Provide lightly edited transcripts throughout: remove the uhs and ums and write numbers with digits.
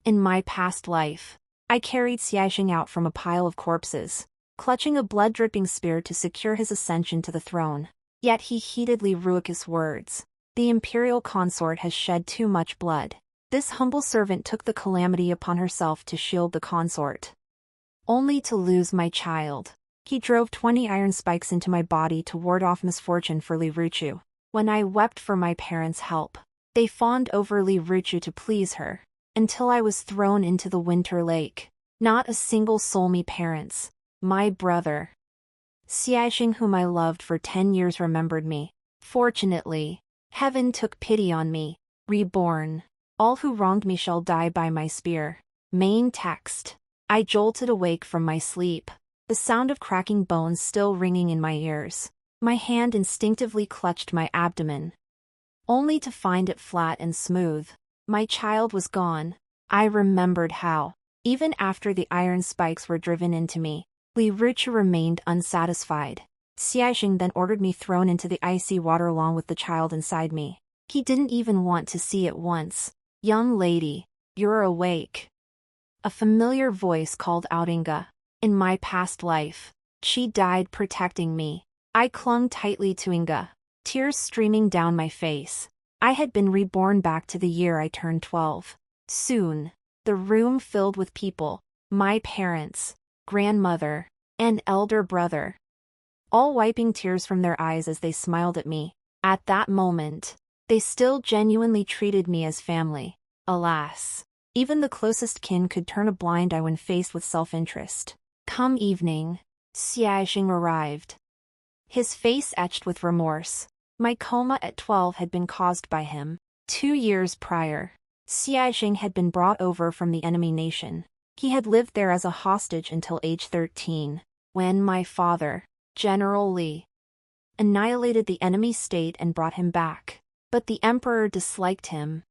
In my past life, I carried Xie Zheng out from a pile of corpses, clutching a blood-dripping spear to secure his ascension to the throne. Yet he heeded Li Ruochou's words. The Imperial Consort has shed too much blood. This humble servant took the calamity upon herself to shield the consort. Only to lose my child. He drove 20 iron spikes into my body to ward off misfortune for Li Ruochou. When I wept for my parents' help, they fawned over Li Ruochou to please her, until I was thrown into the winter lake. Not a single soul me parents, my brother. Xie Zheng, whom I loved for 10 years, remembered me. Fortunately, heaven took pity on me. Reborn. All who wronged me shall die by my spear. Main text. I jolted awake from my sleep, the sound of cracking bones still ringing in my ears. My hand instinctively clutched my abdomen, only to find it flat and smooth. My child was gone. I remembered how, even after the iron spikes were driven into me, Li Ruochou remained unsatisfied. Xie Zheng then ordered me thrown into the icy water along with the child inside me. He didn't even want to see it once. Young lady, you're awake. A familiar voice called out Inga. In my past life, she died protecting me. I clung tightly to Inga, tears streaming down my face. I had been reborn back to the year I turned 12. Soon, the room filled with people, my parents, grandmother, and elder brother, all wiping tears from their eyes as they smiled at me. At that moment, they still genuinely treated me as family. Alas, even the closest kin could turn a blind eye when faced with self-interest. Come evening, Xie Zheng arrived, his face etched with remorse. My coma at 12 had been caused by him. 2 years prior, Xie Zheng had been brought over from the enemy nation. He had lived there as a hostage until age 13, when my father, General Li, annihilated the enemy state and brought him back. But the emperor disliked him,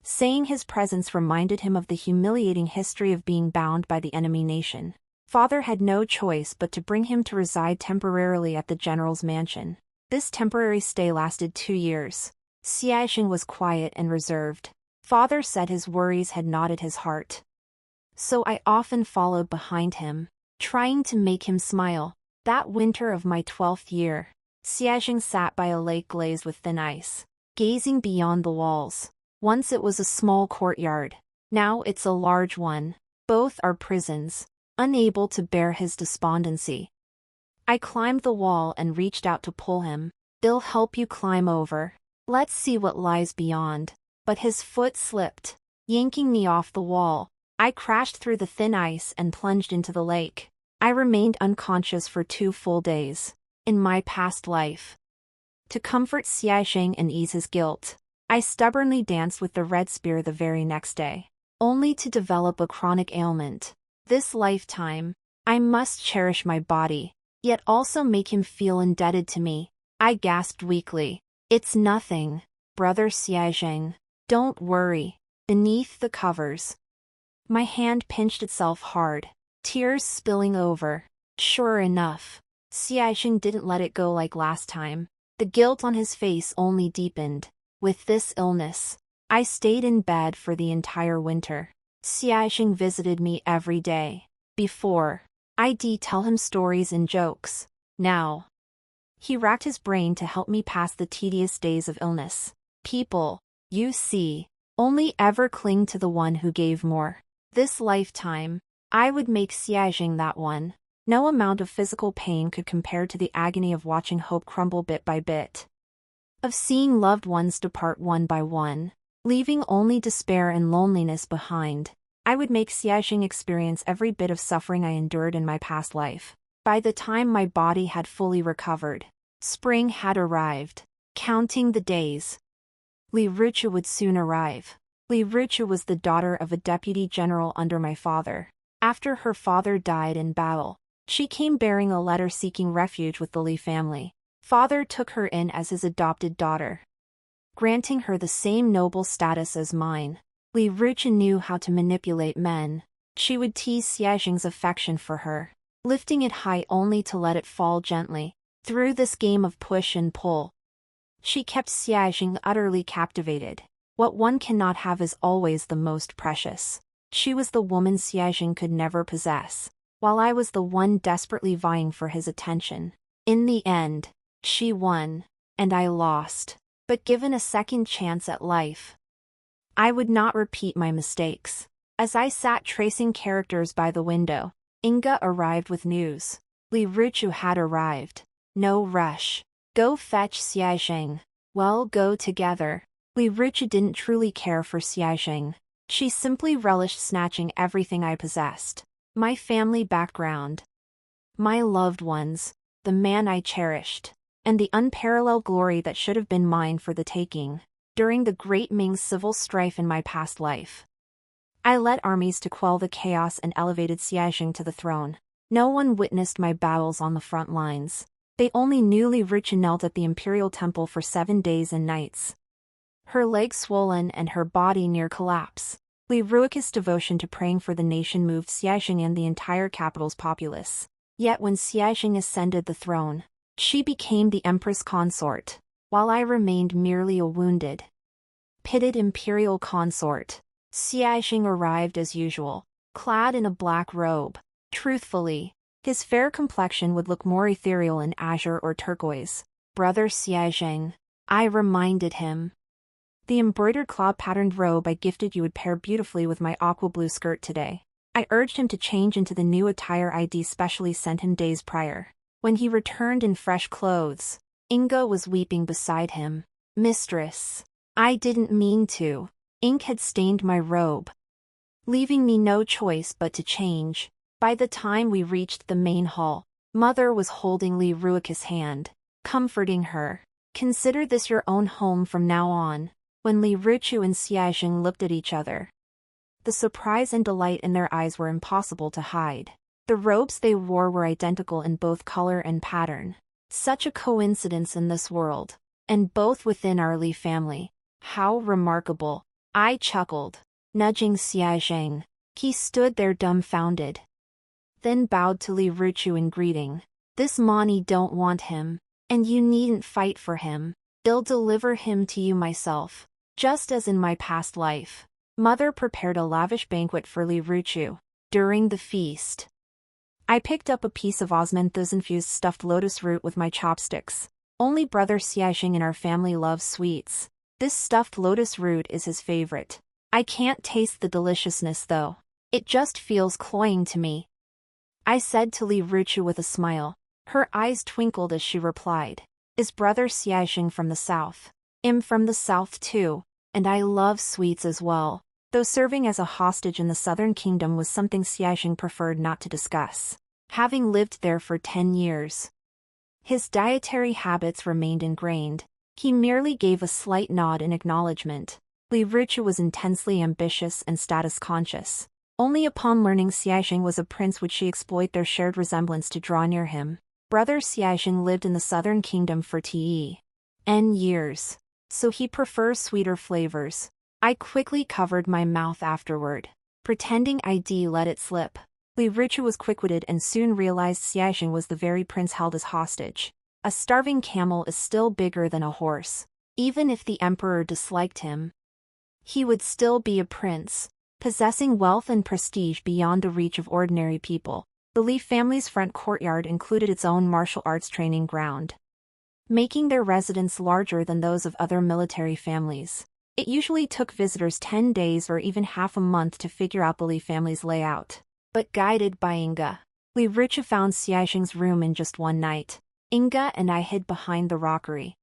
saying his presence reminded him of the humiliating history of being bound by the enemy nation. Father had no choice but to bring him to reside temporarily at the general's mansion. This temporary stay lasted 2 years. Xie Zheng was quiet and reserved. Father said his worries had knotted his heart. So I often followed behind him, trying to make him smile. That winter of my 12th year, Xie Zheng sat by a lake glazed with thin ice, gazing beyond the walls. Once it was a small courtyard. Now it's a large one. Both are prisons. Unable to bear his despondency, I climbed the wall and reached out to pull him. They'll help you climb over. Let's see what lies beyond. But his foot slipped, yanking me off the wall. I crashed through the thin ice and plunged into the lake. I remained unconscious for 2 full days. In my past life, to comfort Xie Zheng and ease his guilt, I stubbornly danced with the red spear the very next day, only to develop a chronic ailment. This lifetime, I must cherish my body, yet also make him feel indebted to me. I gasped weakly. It's nothing, brother Xie Zheng. Don't worry. Beneath the covers. My hand pinched itself hard, tears spilling over. Sure enough, Xie Zheng didn't let it go like last time. The guilt on his face only deepened. With this illness, I stayed in bed for the entire winter. Xie Zheng visited me every day. Before, I'd tell him stories and jokes. Now, he racked his brain to help me pass the tedious days of illness. People, you see, only ever cling to the one who gave more. This lifetime, I would make Xie Zheng that one. No amount of physical pain could compare to the agony of watching hope crumble bit by bit, of seeing loved ones depart one by one, leaving only despair and loneliness behind. I would make Xie Zheng experience every bit of suffering I endured in my past life. By the time my body had fully recovered, spring had arrived. Counting the days, Li Ruochou would soon arrive. Li Ruochou was the daughter of a deputy general under my father. After her father died in battle, she came bearing a letter seeking refuge with the Li family. Father took her in as his adopted daughter, granting her the same noble status as mine. Li Ruochou knew how to manipulate men. She would tease Xie Zheng's affection for her, lifting it high only to let it fall gently. Through this game of push and pull, she kept Xie Zheng utterly captivated. What one cannot have is always the most precious. She was the woman Xie Zheng could never possess, while I was the one desperately vying for his attention. In the end, she won, and I lost. But given a second chance at life, I would not repeat my mistakes. As I sat tracing characters by the window, Inga arrived with news. Li Ruochou had arrived. No rush. Go fetch Xie Zheng. Well, go together. Li Ruochou didn't truly care for Xie Zheng. She simply relished snatching everything I possessed. My family background, my loved ones, the man I cherished, and the unparalleled glory that should have been mine for the taking. During the Great Ming civil strife in my past life, I led armies to quell the chaos and elevated Xie Zheng to the throne. No one witnessed my battles on the front lines. They only knew Li Ruochou knelt at the Imperial Temple for 7 days and nights, her legs swollen and her body near collapse. Li Ruochou's devotion to praying for the nation moved Xie Zheng and the entire capital's populace. Yet when Xie Zheng ascended the throne, she became the Empress Consort, while I remained merely a wounded, pitted Imperial Consort. Xie Zheng arrived as usual, clad in a black robe. Truthfully, his fair complexion would look more ethereal in azure or turquoise. Brother Xie Zheng, I reminded him. The embroidered cloud-patterned robe I gifted you would pair beautifully with my aqua blue skirt today. I urged him to change into the new attire I'd specially sent him days prior. When he returned in fresh clothes, Inga was weeping beside him. Mistress, I didn't mean to. Ink had stained my robe, leaving me no choice but to change. By the time we reached the main hall, Mother was holding Li Ruochou's hand, comforting her. Consider this your own home from now on. When Li Ruochou and Xie Zheng looked at each other, the surprise and delight in their eyes were impossible to hide. The robes they wore were identical in both color and pattern. Such a coincidence in this world, and both within our Li family. How remarkable. I chuckled, nudging Xie Zheng. He stood there dumbfounded, then bowed to Li Ruochou in greeting. This Mani don't want him, and you needn't fight for him. I'll deliver him to you myself. Just as in my past life, Mother prepared a lavish banquet for Li Ruochou. During the feast, I picked up a piece of osmanthus-infused stuffed lotus root with my chopsticks. Only brother Xie Zheng in our family loves sweets. This stuffed lotus root is his favorite. I can't taste the deliciousness though. It just feels cloying to me, I said to Li Ruochou with a smile. Her eyes twinkled as she replied. Is brother Xie Zheng from the south? I'm from the south too, and I love sweets as well. Though serving as a hostage in the southern kingdom was something Xie Zheng preferred not to discuss. Having lived there for 10 years, his dietary habits remained ingrained. He merely gave a slight nod in acknowledgement. Li Ruochou was intensely ambitious and status-conscious. Only upon learning Xie Zheng was a prince would she exploit their shared resemblance to draw near him. Brother Xie Zheng lived in the southern kingdom for ten years, so he prefers sweeter flavors. I quickly covered my mouth afterward, pretending I'd let it slip. Li Ruochou was quick-witted and soon realized Xie Zheng was the very prince held as hostage. A starving camel is still bigger than a horse. Even if the emperor disliked him, he would still be a prince, possessing wealth and prestige beyond the reach of ordinary people. The Li family's front courtyard included its own martial arts training ground, making their residence larger than those of other military families. It usually took visitors 10 days or even half a month to figure out the Li family's layout. But guided by Inga, Li Ruochou found Xie Zheng's room in just one night. Inga and I hid behind the rockery,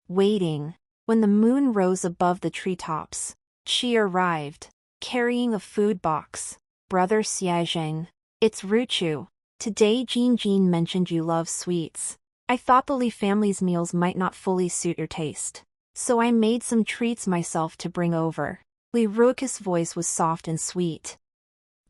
waiting. When the moon rose above the treetops, she arrived, carrying a food box. Brother Xie Zheng, it's Ruochou. Today Jin mentioned you love sweets. I thought the Li family's meals might not fully suit your taste, so I made some treats myself to bring over. Li Ruochou's voice was soft and sweet,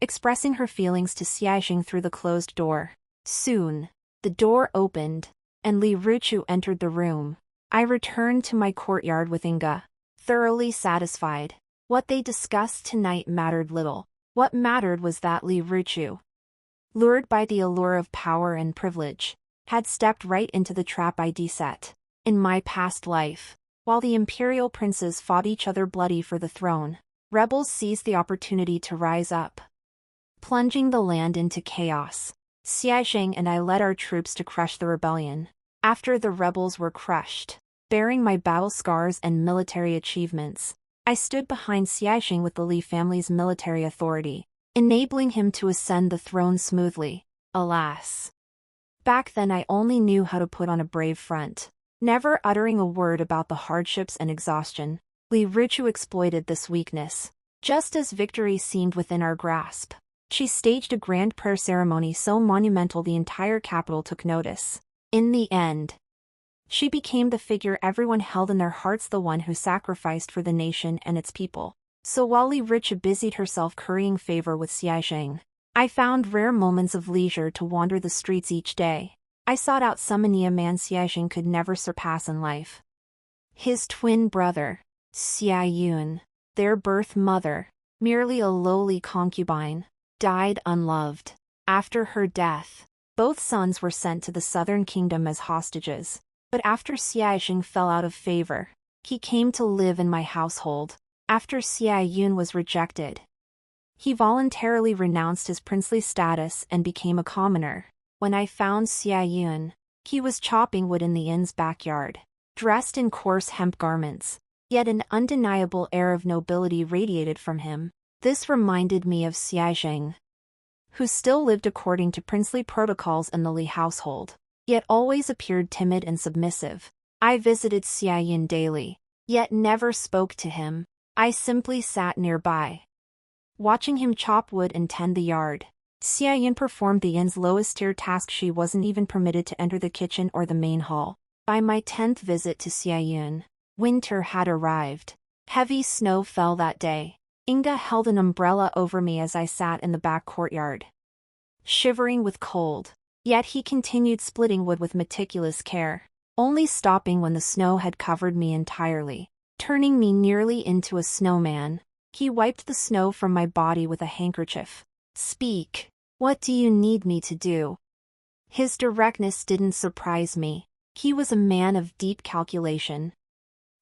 expressing her feelings to Xie Zheng through the closed door. Soon, the door opened, and Li Ruochou entered the room. I returned to my courtyard with Inga, thoroughly satisfied. What they discussed tonight mattered little. What mattered was that Li Ruochou, lured by the allure of power and privilege, had stepped right into the trap I'd set. In my past life, while the imperial princes fought each other bloody for the throne, rebels seized the opportunity to rise up, plunging the land into chaos. Xie Zheng and I led our troops to crush the rebellion. After the rebels were crushed, bearing my battle scars and military achievements, I stood behind Xie Zheng with the Li family's military authority, enabling him to ascend the throne smoothly. Alas! Back then I only knew how to put on a brave front, never uttering a word about the hardships and exhaustion. Li Ruochou exploited this weakness. Just as victory seemed within our grasp, she staged a grand prayer ceremony so monumental the entire capital took notice. In the end, she became the figure everyone held in their hearts, the one who sacrificed for the nation and its people. So while Li Ruochou busied herself currying favor with Xie Zheng, I found rare moments of leisure to wander the streets each day. I sought out summoning a man Xie Zheng could never surpass in life. His twin brother, Xie Yun, their birth mother, merely a lowly concubine, died unloved. After her death, both sons were sent to the southern kingdom as hostages. But after Xie Zheng fell out of favor, he came to live in my household. After Xie Yun was rejected, he voluntarily renounced his princely status and became a commoner. When I found Xie Yun, he was chopping wood in the inn's backyard, dressed in coarse hemp garments, yet an undeniable air of nobility radiated from him. This reminded me of Xie Zheng, who still lived according to princely protocols in the Li household, yet always appeared timid and submissive. I visited Xie Yun daily, yet never spoke to him. I simply sat nearby, watching him chop wood and tend the yard. Xie Yun performed the inn's lowest tier task. She wasn't even permitted to enter the kitchen or the main hall. By my 10th visit to Xie Yun, winter had arrived. Heavy snow fell that day. Inga held an umbrella over me as I sat in the back courtyard, shivering with cold. Yet he continued splitting wood with meticulous care, only stopping when the snow had covered me entirely, turning me nearly into a snowman. He wiped the snow from my body with a handkerchief. "Speak. What do you need me to do?" His directness didn't surprise me. He was a man of deep calculation,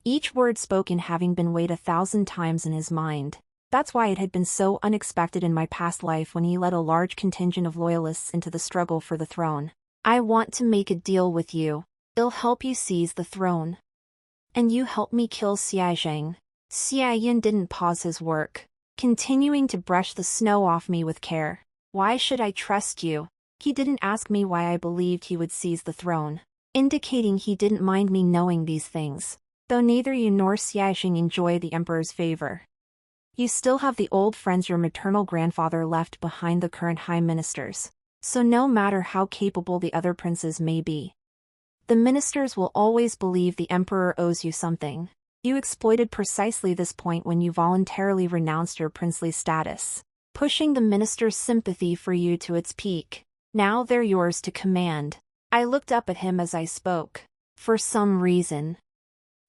each word spoken having been weighed 1,000 times in his mind. That's why it had been so unexpected in my past life when he led a large contingent of loyalists into the struggle for the throne. "I want to make a deal with you. I'll help you seize the throne, and you help me kill Xie Zheng." Xie Yun didn't pause his work, continuing to brush the snow off me with care. "Why should I trust you?" He didn't ask me why I believed he would seize the throne, indicating he didn't mind me knowing these things. "Though neither you nor Xie Zheng enjoy the emperor's favor, you still have the old friends your maternal grandfather left behind, the current high ministers. So no matter how capable the other princes may be, the ministers will always believe the emperor owes you something. You exploited precisely this point when you voluntarily renounced your princely status, pushing the ministers' sympathy for you to its peak. Now they're yours to command." I looked up at him as I spoke. For some reason,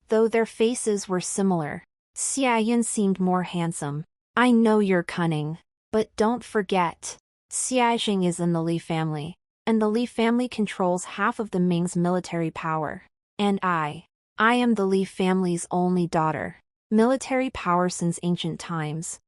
though their faces were similar, Xie Yun seemed more handsome. "I know you're cunning, but don't forget, Xie Zheng is in the Li family, and the Li family controls half of the Ming's military power. And I am the Li family's only daughter. Military power since ancient times.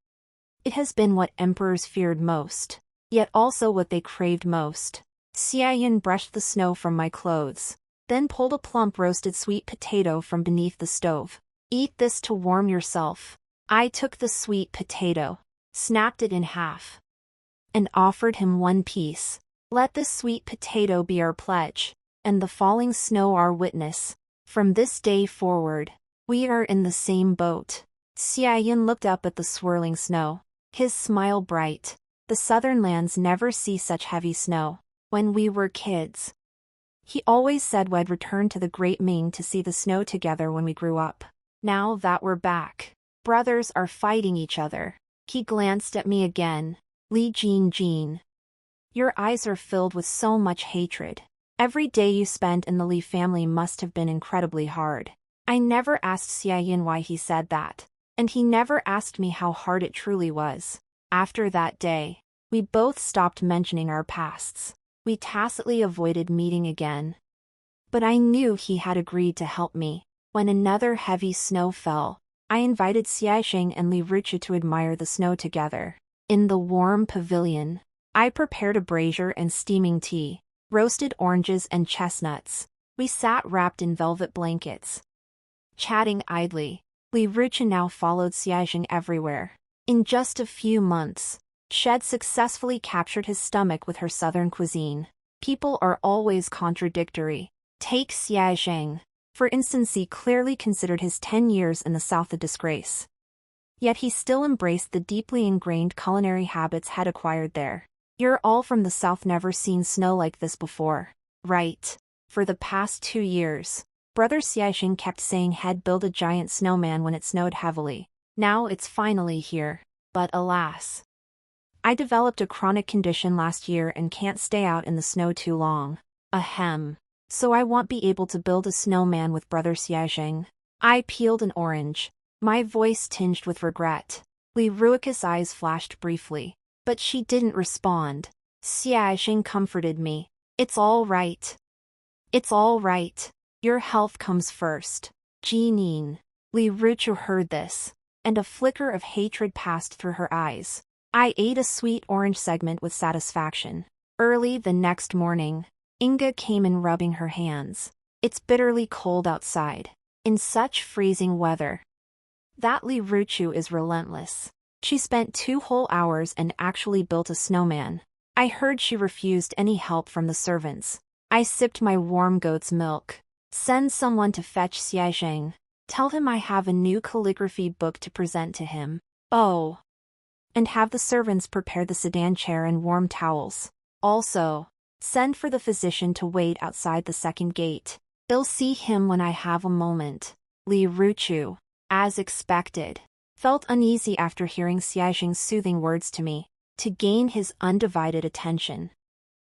It has been what emperors feared most, yet also what they craved most." Xie Yun brushed the snow from my clothes, then pulled a plump roasted sweet potato from beneath the stove. "Eat this to warm yourself." I took the sweet potato, snapped it in half, and offered him one piece. "Let this sweet potato be our pledge, and the falling snow our witness. From this day forward, we are in the same boat." Xie Yun looked up at the swirling snow, his smile bright. "The southern lands never see such heavy snow. When we were kids, he always said we'd return to the Great Ming to see the snow together when we grew up. Now that we're back, brothers are fighting each other." He glanced at me again. "Li Jin, your eyes are filled with so much hatred. Every day you spent in the Li family must have been incredibly hard." I never asked Xie Yun why he said that, and he never asked me how hard it truly was. After that day, we both stopped mentioning our pasts. We tacitly avoided meeting again. But I knew he had agreed to help me. When another heavy snow fell, I invited Xie Zheng and Li Ruochou to admire the snow together. In the warm pavilion, I prepared a brazier and steaming tea, roasted oranges and chestnuts. We sat wrapped in velvet blankets, chatting idly. Li Ruochou now followed Xie Zheng everywhere. In just a few months, Xie successfully captured his stomach with her southern cuisine. People are always contradictory. Take Xie Zheng. For instance, he clearly considered his 10 years in the south a disgrace. Yet he still embraced the deeply ingrained culinary habits had acquired there. You're all from the south, never seen snow like this before, right? For the past 2 years, Brother Xie Zheng kept saying he'd build a giant snowman when it snowed heavily. Now it's finally here. But alas, I developed a chronic condition last year and can't stay out in the snow too long. Ahem. So I won't be able to build a snowman with Brother Xie Zheng. I peeled an orange, my voice tinged with regret. Li Ruochou's eyes flashed briefly, but she didn't respond. Xie Zheng comforted me. It's all right. It's all right. Your health comes first. Jeanine. Li Ruochou heard this, and a flicker of hatred passed through her eyes. I ate a sweet orange segment with satisfaction. Early the next morning, Inga came in rubbing her hands. It's bitterly cold outside. In such freezing weather. That Li Ruochou is relentless. She spent 2 whole hours and actually built a snowman. I heard she refused any help from the servants. I sipped my warm goat's milk. Send someone to fetch Xie Zheng. Tell him I have a new calligraphy book to present to him. Oh. And have the servants prepare the sedan chair and warm towels. Also, send for the physician to wait outside the second gate. They'll see him when I have a moment. Li Ruochou, as expected, felt uneasy after hearing Xie Zheng's soothing words to me. To gain his undivided attention,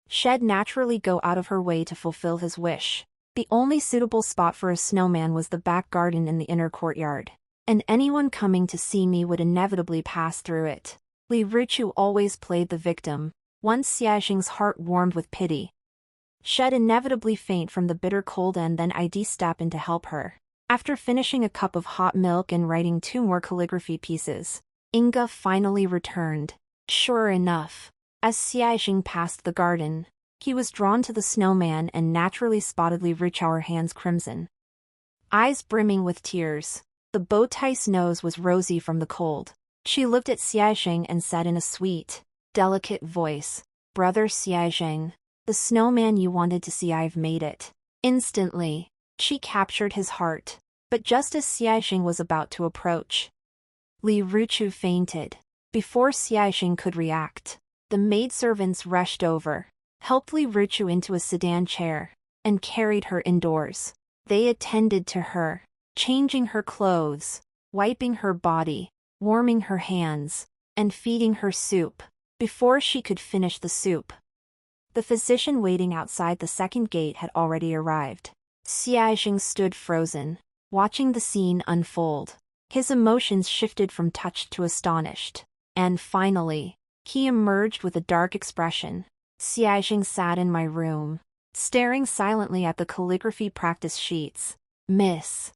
she'd naturally go out of her way to fulfill his wish. The only suitable spot for a snowman was the back garden in the inner courtyard, and anyone coming to see me would inevitably pass through it. Li Ruochou always played the victim. Once Xie Zheng's heart warmed with pity, she'd inevitably faint from the bitter cold, and then I'd step in to help her. After finishing a cup of hot milk and writing 2 more calligraphy pieces, Inga finally returned. Sure enough, as Xie Zheng passed the garden, he was drawn to the snowman and naturally spotted Li Ruochou's hands crimson, eyes brimming with tears. The bow-tie's nose was rosy from the cold. She looked at Xie Zheng and said in a sweet, delicate voice, Brother Xie Zheng, the snowman you wanted to see, I've made it. Instantly, she captured his heart. But just as Xie Zheng was about to approach, Li Ruochou fainted. Before Xie Zheng could react, the maidservants rushed over, helped Li Ruochou into a sedan chair, and carried her indoors. They attended to her, changing her clothes, wiping her body, warming her hands, and feeding her soup. Before she could finish the soup, the physician waiting outside the second gate had already arrived. Xie Zheng stood frozen, watching the scene unfold. His emotions shifted from touched to astonished. And finally, he emerged with a dark expression. Xie Zheng sat in my room, staring silently at the calligraphy practice sheets. Miss,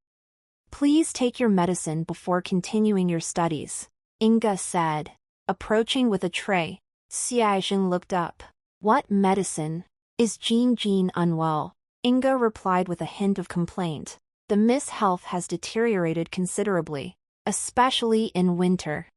please take your medicine before continuing your studies, Inga said, approaching with a tray. Xie Zheng looked up. What medicine? Is Jean unwell? Inga replied with a hint of complaint. The Miss' health has deteriorated considerably, especially in winter.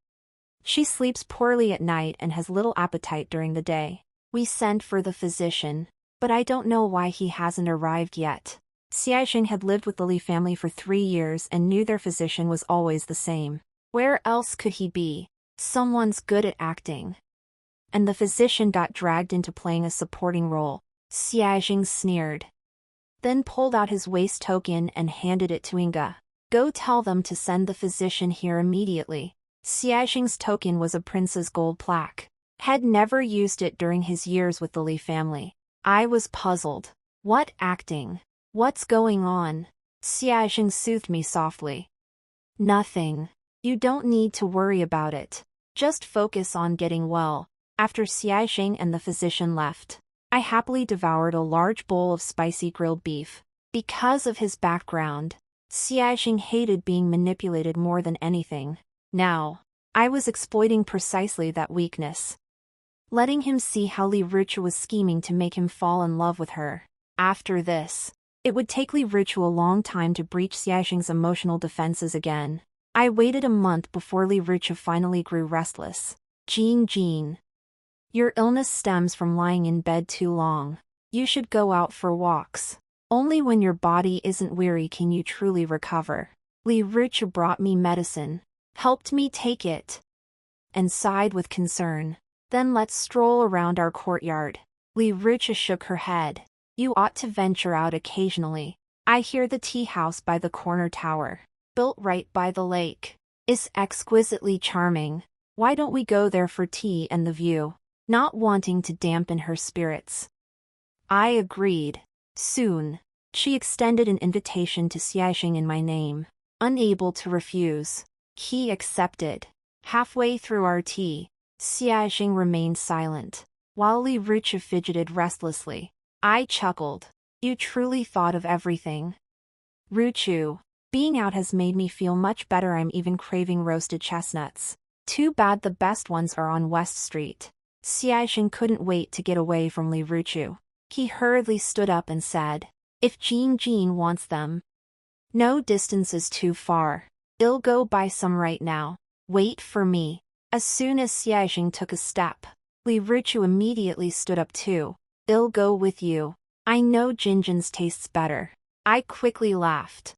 She sleeps poorly at night and has little appetite during the day. We sent for the physician, but I don't know why he hasn't arrived yet. Xie Zheng had lived with the Li family for 3 years and knew their physician was always the same. Where else could he be? Someone's good at acting. And the physician got dragged into playing a supporting role. Xie Zheng sneered, then pulled out his waist token and handed it to Inga. Go tell them to send the physician here immediately. Xie Zheng's token was a prince's gold plaque. Had never used it during his years with the Li family. I was puzzled. What acting? What's going on? Xie Zheng soothed me softly. Nothing. You don't need to worry about it. Just focus on getting well. After Xie Zheng and the physician left, I happily devoured a large bowl of spicy grilled beef. Because of his background, Xie Zheng hated being manipulated more than anything. Now, I was exploiting precisely that weakness. Letting him see how Li Ruochou was scheming to make him fall in love with her. After this, it would take Li Ruochou a long time to breach Xie Zheng's emotional defenses again. I waited a month before Li Ruochou finally grew restless. Jean. Your illness stems from lying in bed too long. You should go out for walks. Only when your body isn't weary can you truly recover. Li Ruochou brought me medicine, helped me take it, and sighed with concern. Then let's stroll around our courtyard. Li Ruochou shook her head. You ought to venture out occasionally. I hear the tea house by the corner tower, built right by the lake, is exquisitely charming. Why don't we go there for tea and the view? Not wanting to dampen her spirits, I agreed. Soon, she extended an invitation to Xie Zheng in my name. Unable to refuse, he accepted. Halfway through our tea, Xie Zheng remained silent, while Li Ruochou fidgeted restlessly. I chuckled. You truly thought of everything. Ruochou, being out has made me feel much better. I'm even craving roasted chestnuts. Too bad the best ones are on West Street. Xie Zheng couldn't wait to get away from Li Ruochou. He hurriedly stood up and said, if Jean wants them. No distance is too far. I'll go buy some right now. Wait for me. As soon as Xie Zheng took a step, Li Ruochou immediately stood up too. I'll go with you. I know Jinjin's tastes better. I quickly laughed.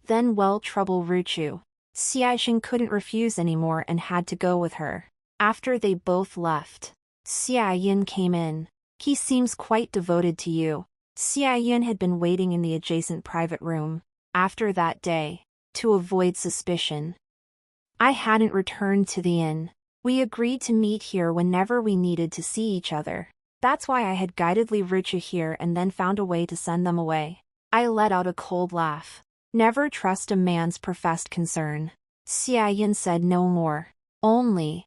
Then trouble Ruochou. Xie Zheng couldn't refuse anymore and had to go with her. After they both left, Xie Yin came in. He seems quite devoted to you. Xie Yin had been waiting in the adjacent private room. After that day, to avoid suspicion, I hadn't returned to the inn. We agreed to meet here whenever we needed to see each other. That's why I had guided Li Ruochou here and then found a way to send them away. I let out a cold laugh. Never trust a man's professed concern. Xie Yin said no more. Only,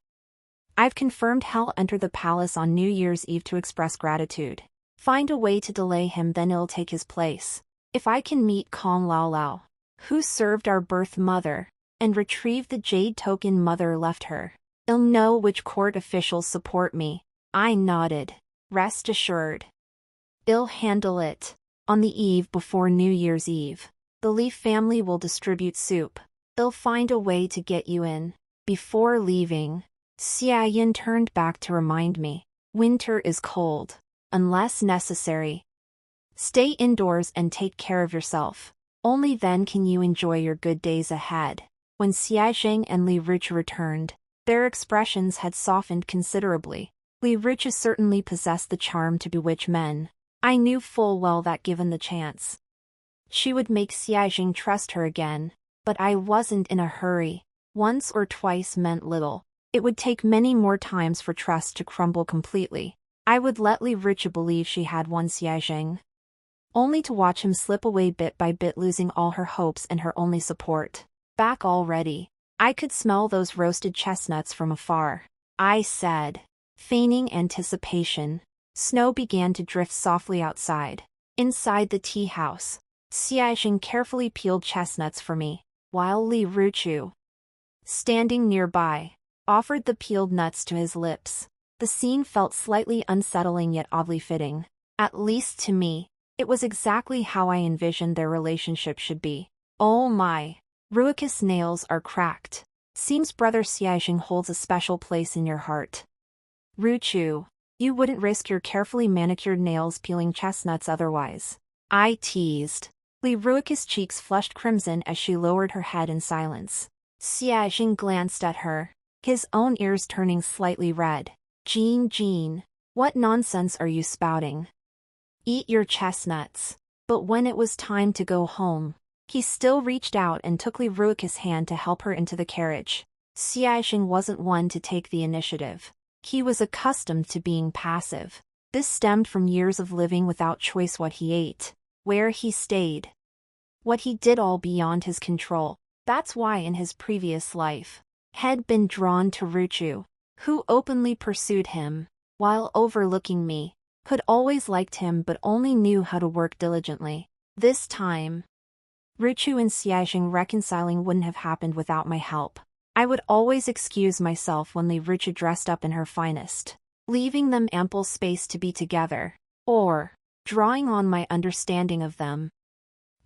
I've confirmed he'll enter the palace on New Year's Eve to express gratitude. Find a way to delay him, then he'll take his place. If I can meet Kong Lao, who served our birth mother, and retrieve the jade token mother left her, I'll know which court officials support me. I nodded. Rest assured, I'll handle it. On the eve before New Year's Eve, the Li family will distribute soup. They'll find a way to get you in. Before leaving, Xie Yin turned back to remind me, winter is cold. Unless necessary, stay indoors and take care of yourself. Only then can you enjoy your good days ahead. When Xie Zheng and Li Ruochou returned, their expressions had softened considerably. Li Ruochou certainly possessed the charm to bewitch men. I knew full well that given the chance, she would make Xie Zheng trust her again. But I wasn't in a hurry. Once or twice meant little. It would take many more times for trust to crumble completely. I would let Li Ruochou believe she had won Xie Zheng, only to watch him slip away bit by bit, losing all her hopes and her only support. Back already. I could smell those roasted chestnuts from afar. I said, feigning anticipation. Snow began to drift softly outside. Inside the tea house, Xie Zheng carefully peeled chestnuts for me, while Li Ruochou, standing nearby, offered the peeled nuts to his lips. The scene felt slightly unsettling yet oddly fitting. At least to me, it was exactly how I envisioned their relationship should be. Oh my! Ruochou's nails are cracked. Seems brother Xie Zheng holds a special place in your heart. Ruochou, you wouldn't risk your carefully manicured nails peeling chestnuts otherwise. I teased. Li Ruochou's cheeks flushed crimson as she lowered her head in silence. Xie Zheng glanced at her, his own ears turning slightly red. Jean, what nonsense are you spouting? Eat your chestnuts. But when it was time to go home, he still reached out and took Li Ruochou's hand to help her into the carriage. Xie Zheng wasn't one to take the initiative. He was accustomed to being passive. This stemmed from years of living without choice: what he ate, where he stayed, what he did, all beyond his control. That's why in his previous life, had been drawn to Ruochou, who openly pursued him, while overlooking me, could always liked him but only knew how to work diligently. This time, Ruochou and Xie Zheng reconciling wouldn't have happened without my help. I would always excuse myself when Li Ruochou dressed up in her finest, leaving them ample space to be together, or drawing on my understanding of them.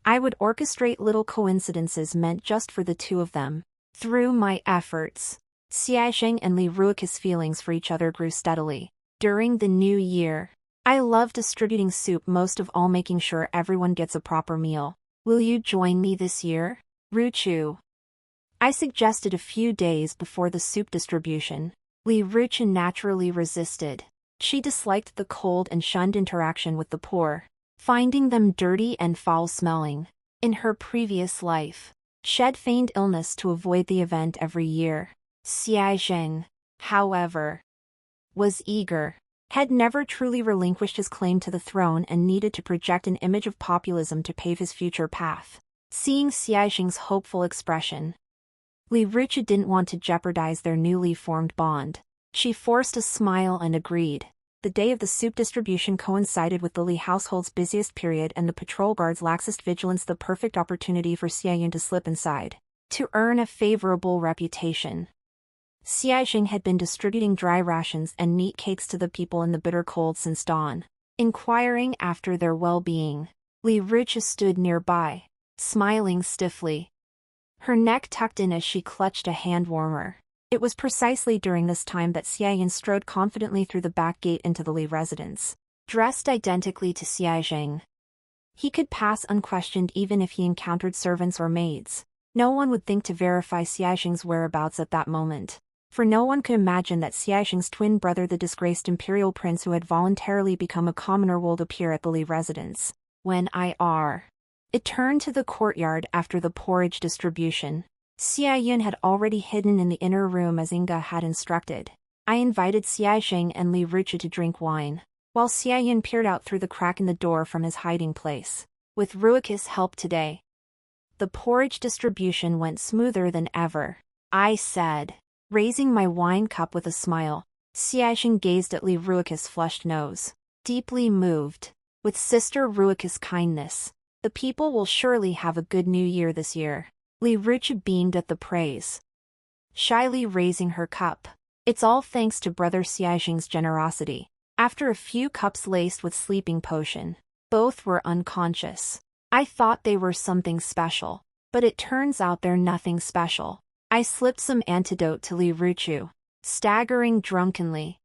I would orchestrate little coincidences meant just for the two of them. Through my efforts, Xie Zheng and Li Ruochou's feelings for each other grew steadily. During the new year, I love distributing soup, most of all making sure everyone gets a proper meal. Will you join me this year, Ruochou? I suggested a few days before the soup distribution. Li Ruochou naturally resisted. She disliked the cold and shunned interaction with the poor, finding them dirty and foul-smelling. In her previous life, she had feigned illness to avoid the event every year. Xie Zheng, however, was eager, had never truly relinquished his claim to the throne and needed to project an image of populism to pave his future path. Seeing Xie Zheng's hopeful expression, Li Ruochou didn't want to jeopardize their newly formed bond. She forced a smile and agreed. The day of the soup distribution coincided with the Li household's busiest period and the patrol guard's laxest vigilance, the perfect opportunity for Xie Yun to slip inside, to earn a favorable reputation. Xie Zheng had been distributing dry rations and meat cakes to the people in the bitter cold since dawn. Inquiring after their well-being, Li Ruochou stood nearby, smiling stiffly, her neck tucked in as she clutched a hand warmer. It was precisely during this time that Xie Yun strode confidently through the back gate into the Li residence, dressed identically to Xie Zheng. He could pass unquestioned even if he encountered servants or maids. No one would think to verify Xie Zheng's whereabouts at that moment, for no one could imagine that Xie Zheng's twin brother, the disgraced imperial prince who had voluntarily become a commoner, would appear at the Li residence. When it turned to the courtyard after the porridge distribution. Xie Yun had already hidden in the inner room as Inga had instructed. I invited Xie Zheng and Li Ruochou to drink wine, while Xie Yun peered out through the crack in the door from his hiding place. With Ruochou's help today, the porridge distribution went smoother than ever, I said, raising my wine cup with a smile. Xie Zheng gazed at Li Ruochou's flushed nose, deeply moved. With Sister Ruochou's kindness, the people will surely have a good new year this year. Li Ruochou beamed at the praise, shyly raising her cup. It's all thanks to Brother Xie Zheng's generosity. After a few cups laced with sleeping potion, both were unconscious. I thought they were something special, but it turns out they're nothing special. I slipped some antidote to Li Ruochou, staggering drunkenly.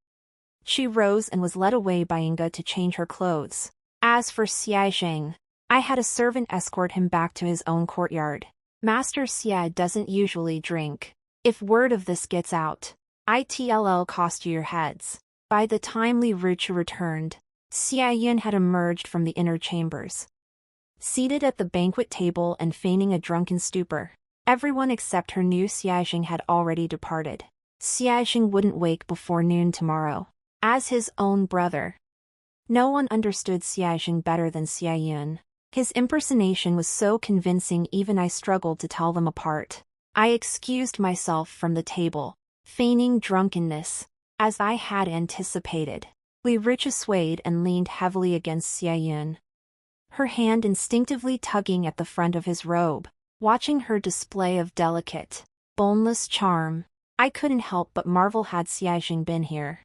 She rose and was led away by Inga to change her clothes. As for Xie Zheng, I had a servant escort him back to his own courtyard. Master Xie doesn't usually drink. If word of this gets out, it'll cost you your heads. By the time Li Ruochou returned, Xie Yun had emerged from the inner chambers, seated at the banquet table and feigning a drunken stupor. Everyone except her new Xie Zheng had already departed. Xie Zheng wouldn't wake before noon tomorrow. As his own brother, no one understood Xie Zheng better than Xie Yun. His impersonation was so convincing even I struggled to tell them apart. I excused myself from the table, feigning drunkenness, as I had anticipated. Li Ruochou swayed and leaned heavily against Xie Yun, her hand instinctively tugging at the front of his robe. Watching her display of delicate, boneless charm, I couldn't help but marvel, had Xie Zheng been here,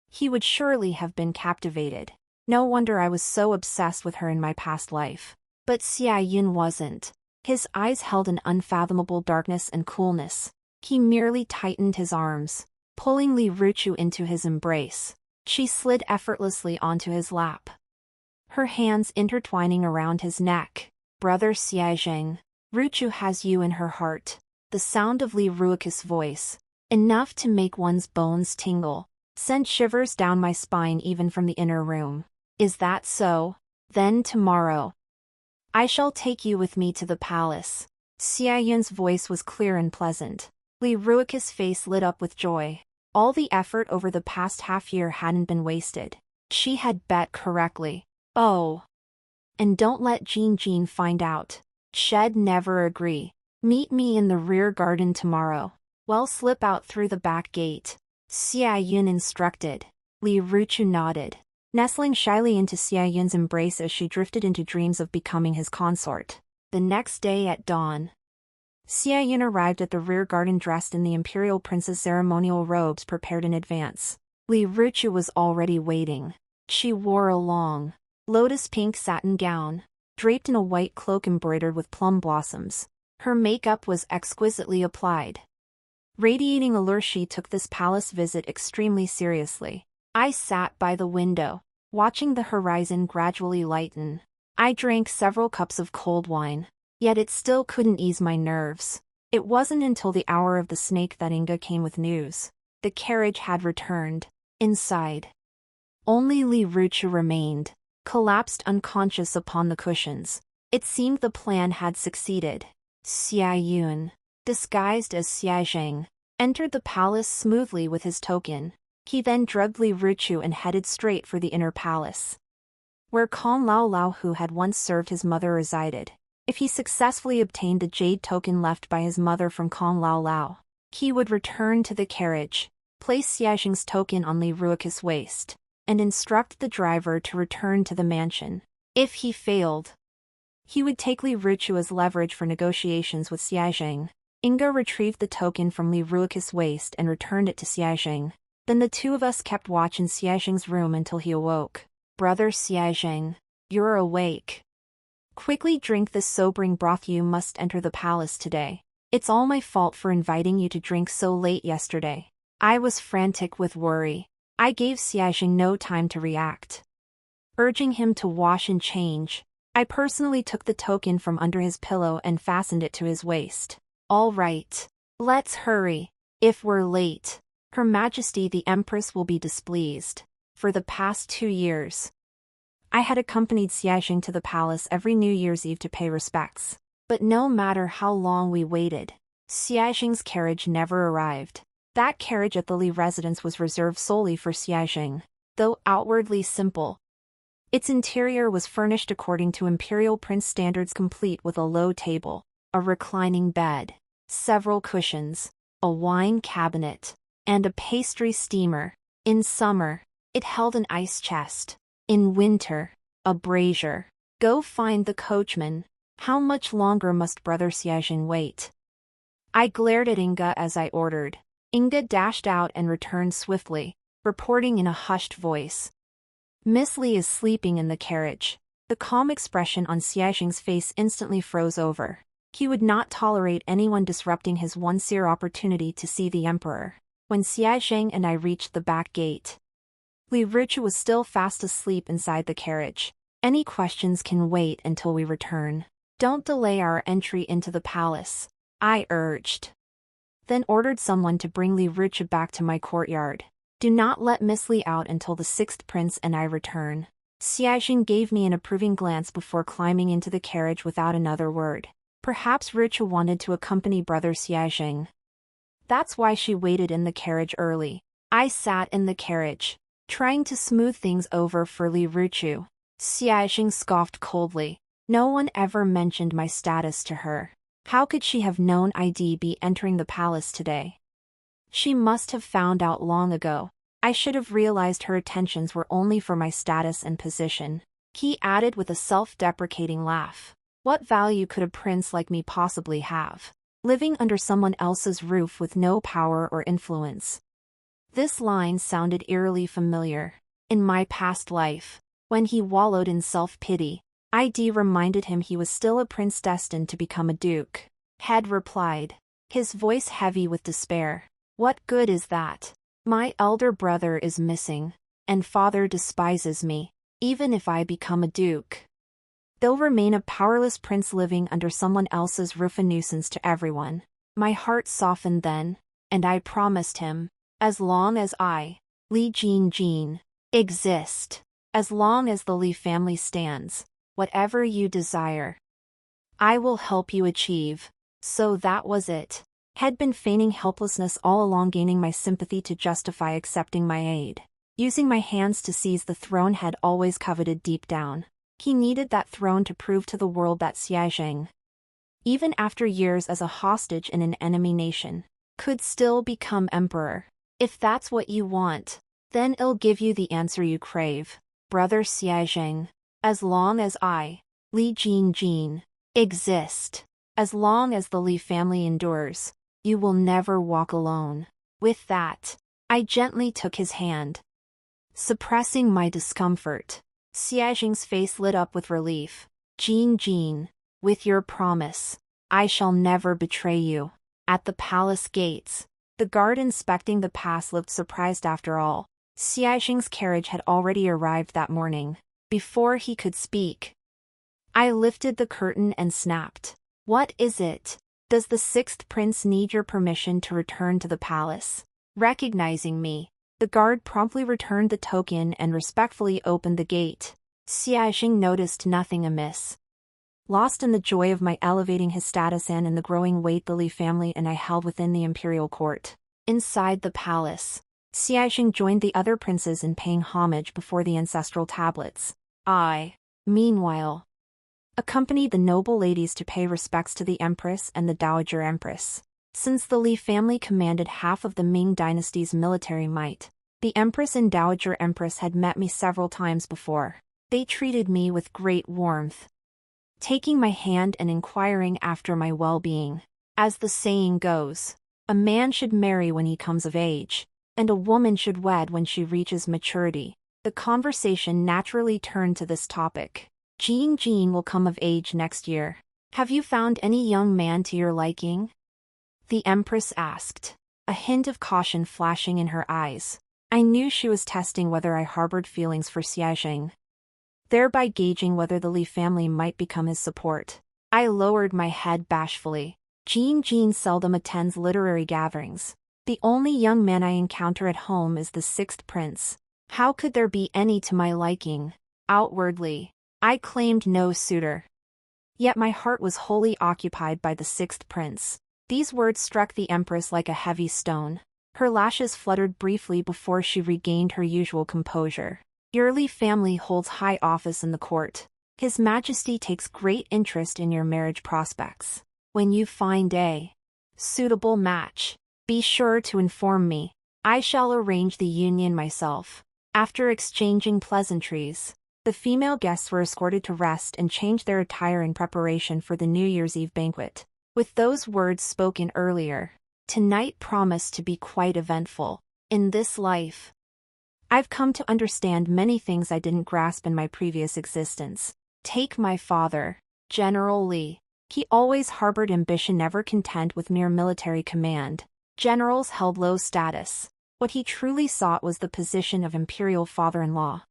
he would surely have been captivated. No wonder I was so obsessed with her in my past life. But Xie Yun wasn't. His eyes held an unfathomable darkness and coolness. He merely tightened his arms, pulling Li Ruochou into his embrace. She slid effortlessly onto his lap, her hands intertwining around his neck. Brother Xie Zheng, Ruochou has you in her heart. The sound of Li Ruochou's voice, enough to make one's bones tingle, sent shivers down my spine even from the inner room. Is that so? Then tomorrow, I shall take you with me to the palace. Xie Yun's voice was clear and pleasant. Li Ruochou's face lit up with joy. All the effort over the past half-year hadn't been wasted. She had bet correctly. Oh. And don't let Jin find out. She'd never agree. Meet me in the rear garden tomorrow. Well, slip out through the back gate, Xie Yun instructed. Li Ruochou nodded, nestling shyly into Xie Yun's embrace as she drifted into dreams of becoming his consort. The next day at dawn, Xie Zheng arrived at the rear garden dressed in the imperial prince's ceremonial robes prepared in advance. Li Ruochou was already waiting. She wore a long, lotus-pink satin gown, draped in a white cloak embroidered with plum blossoms. Her makeup was exquisitely applied. Radiating allure, she took this palace visit extremely seriously. I sat by the window, watching the horizon gradually lighten. I drank several cups of cold wine, yet it still couldn't ease my nerves. It wasn't until the hour of the snake that Inga came with news. The carriage had returned. Inside, only Li Ruochou remained, collapsed unconscious upon the cushions. It seemed the plan had succeeded. Xie Zheng, disguised as Xie Zheng, entered the palace smoothly with his token. He then drugged Li Ruochou and headed straight for the inner palace, where Kong Lao Lao, who had once served his mother, resided. If he successfully obtained the jade token left by his mother from Kong Lao Lao, he would return to the carriage, place Xie Zheng's token on Li Ruochou's waist, and instruct the driver to return to the mansion. If he failed, he would take Li Ruochou as leverage for negotiations with Xie Zheng. Inga retrieved the token from Li Ruochou's waist and returned it to Xie Zheng. Then the two of us kept watch in Xie Zheng's room until he awoke. "Brother Xie Zheng, you're awake. Quickly drink this sobering broth. You must enter the palace today. It's all my fault for inviting you to drink so late yesterday." I was frantic with worry. I gave Xie Zheng no time to react. Urging him to wash and change, I personally took the token from under his pillow and fastened it to his waist. "All right. Let's hurry. If we're late, Her Majesty the Empress will be displeased." For the past 2 years, I had accompanied Xie Zheng to the palace every New Year's Eve to pay respects. But no matter how long we waited, Xie Zheng's carriage never arrived. That carriage at the Li residence was reserved solely for Xie Zheng, though outwardly simple. Its interior was furnished according to imperial prince standards, complete with a low table, a reclining bed, several cushions, a wine cabinet, and a pastry steamer. In summer, it held an ice chest. In winter, a brazier. "Go find the coachman. How much longer must Brother Xie Zheng wait?" I glared at Inga as I ordered. Inga dashed out and returned swiftly, reporting in a hushed voice, "Miss Li is sleeping in the carriage." The calm expression on Xie Zheng's face instantly froze over. He would not tolerate anyone disrupting his once rare opportunity to see the emperor. When Xie Zheng and I reached the back gate, Li Ruochou was still fast asleep inside the carriage. "Any questions can wait until we return. Don't delay our entry into the palace," I urged. Then ordered someone to bring Li Ruochou back to my courtyard. "Do not let Miss Li out until the 6th prince and I return." Xie Zheng gave me an approving glance before climbing into the carriage without another word. Perhaps Ruochou wanted to accompany Brother Xie Zheng. That's why she waited in the carriage early. I sat in the carriage, trying to smooth things over for Li Ruochou. Xie Zheng scoffed coldly. No one ever mentioned my status to her. How could she have known I'd be entering the palace today? She must have found out long ago. I should have realized her attentions were only for my status and position. He added with a self-deprecating laugh. What value could a prince like me possibly have, living under someone else's roof with no power or influence? This line sounded eerily familiar. In my past life, when he wallowed in self-pity, I reminded him he was still a prince destined to become a duke. Head replied, his voice heavy with despair. "What good is that? My elder brother is missing, and father despises me. Even if I become a duke, they'll remain a powerless prince living under someone else's roof, a nuisance to everyone." My heart softened then, and I promised him, as long as I, Li Jin, exist, as long as the Li family stands, whatever you desire, I will help you achieve. So that was it. Had been feigning helplessness all along, gaining my sympathy to justify accepting my aid. Using my hands to seize the throne had always coveted deep down. He needed that throne to prove to the world that Xie Zheng, even after years as a hostage in an enemy nation, could still become emperor. If that's what you want, then I'll give you the answer you crave, Brother Xie Zheng. As long as I, Li Jin, exist. As long as the Li family endures, you will never walk alone. With that, I gently took his hand. Suppressing my discomfort, Xie Zheng's face lit up with relief. Jin, with your promise, I shall never betray you. At the palace gates, the guard inspecting the pass looked surprised after all. Xie Zheng's carriage had already arrived that morning. Before he could speak, I lifted the curtain and snapped. What is it? Does the sixth prince need your permission to return to the palace? Recognizing me, the guard promptly returned the token and respectfully opened the gate. Xie Zheng noticed nothing amiss. Lost in the joy of my elevating his status and in the growing weight the Li family and I held within the imperial court. Inside the palace, Xie Zheng joined the other princes in paying homage before the ancestral tablets. I, meanwhile, accompanied the noble ladies to pay respects to the Empress and the Dowager Empress. Since the Li family commanded half of the Ming dynasty's military might, the Empress and Dowager Empress had met me several times before. They treated me with great warmth, taking my hand and inquiring after my well-being. As the saying goes, a man should marry when he comes of age, and a woman should wed when she reaches maturity. The conversation naturally turned to this topic. Jin will come of age next year. Have you found any young man to your liking? The Empress asked, a hint of caution flashing in her eyes. I knew she was testing whether I harbored feelings for Xie Zheng, thereby gauging whether the Li family might become his support. I lowered my head bashfully. Jin seldom attends literary gatherings. The only young man I encounter at home is the sixth prince. How could there be any to my liking? Outwardly, I claimed no suitor. Yet my heart was wholly occupied by the sixth prince. These words struck the Empress like a heavy stone. Her lashes fluttered briefly before she regained her usual composure. Your Li family holds high office in the court. His Majesty takes great interest in your marriage prospects. When you find a suitable match, be sure to inform me. I shall arrange the union myself. After exchanging pleasantries, the female guests were escorted to rest and changed their attire in preparation for the New Year's Eve banquet. With those words spoken earlier, tonight promised to be quite eventful. In this life, I've come to understand many things I didn't grasp in my previous existence. Take my father, General Li. He always harbored ambition, never content with mere military command. Generals held low status. What he truly sought was the position of imperial father-in-law,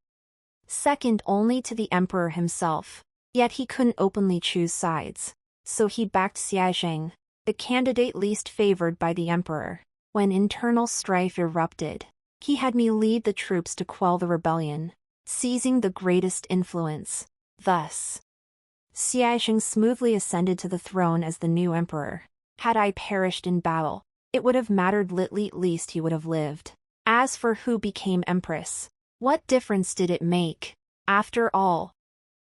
second only to the emperor himself. Yet he couldn't openly choose sides, so he backed Xie Zheng, the candidate least favored by the emperor. When internal strife erupted, he had me lead the troops to quell the rebellion, seizing the greatest influence. Thus, Xie Zheng smoothly ascended to the throne as the new emperor. Had I perished in battle, it would have mattered little, at least he would have lived. As for who became empress, what difference did it make? After all,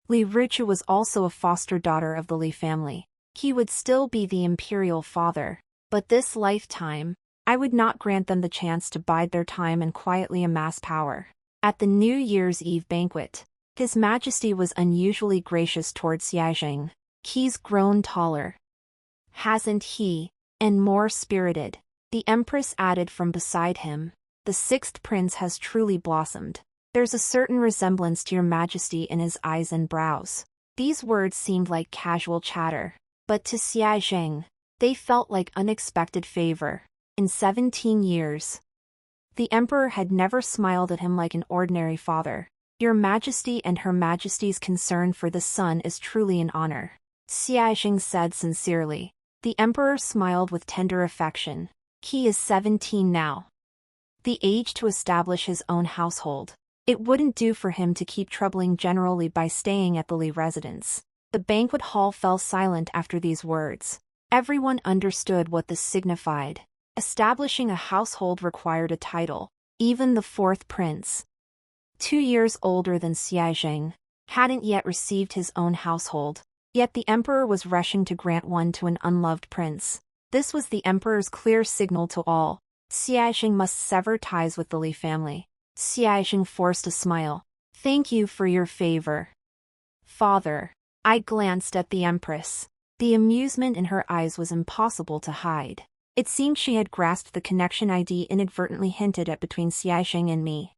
Li Ruochou was also a foster daughter of the Li family. He would still be the imperial father, but this lifetime, I would not grant them the chance to bide their time and quietly amass power. At the New Year's Eve banquet, His Majesty was unusually gracious toward Xie Zheng. He's grown taller, hasn't he, and more spirited, the Empress added from beside him. The sixth prince has truly blossomed. There's a certain resemblance to your Majesty in his eyes and brows. These words seemed like casual chatter, but to Xie Zheng, they felt like unexpected favor. In 17 years, the Emperor had never smiled at him like an ordinary father. Your Majesty and Her Majesty's concern for the son is truly an honor, Xie Zheng said sincerely. The Emperor smiled with tender affection. He is 17 now, the age to establish his own household. It wouldn't do for him to keep troubling General Li by staying at the Li residence. The banquet hall fell silent after these words. Everyone understood what this signified. Establishing a household required a title. Even the fourth prince, 2 years older than Xie Zheng, hadn't yet received his own household. Yet the emperor was rushing to grant one to an unloved prince. This was the emperor's clear signal to all. Xie Zheng must sever ties with the Li family. Xie Zheng forced a smile. Thank you for your favor, father. I glanced at the Empress. The amusement in her eyes was impossible to hide. It seemed she had grasped the connection ID inadvertently hinted at between Xie Zheng and me,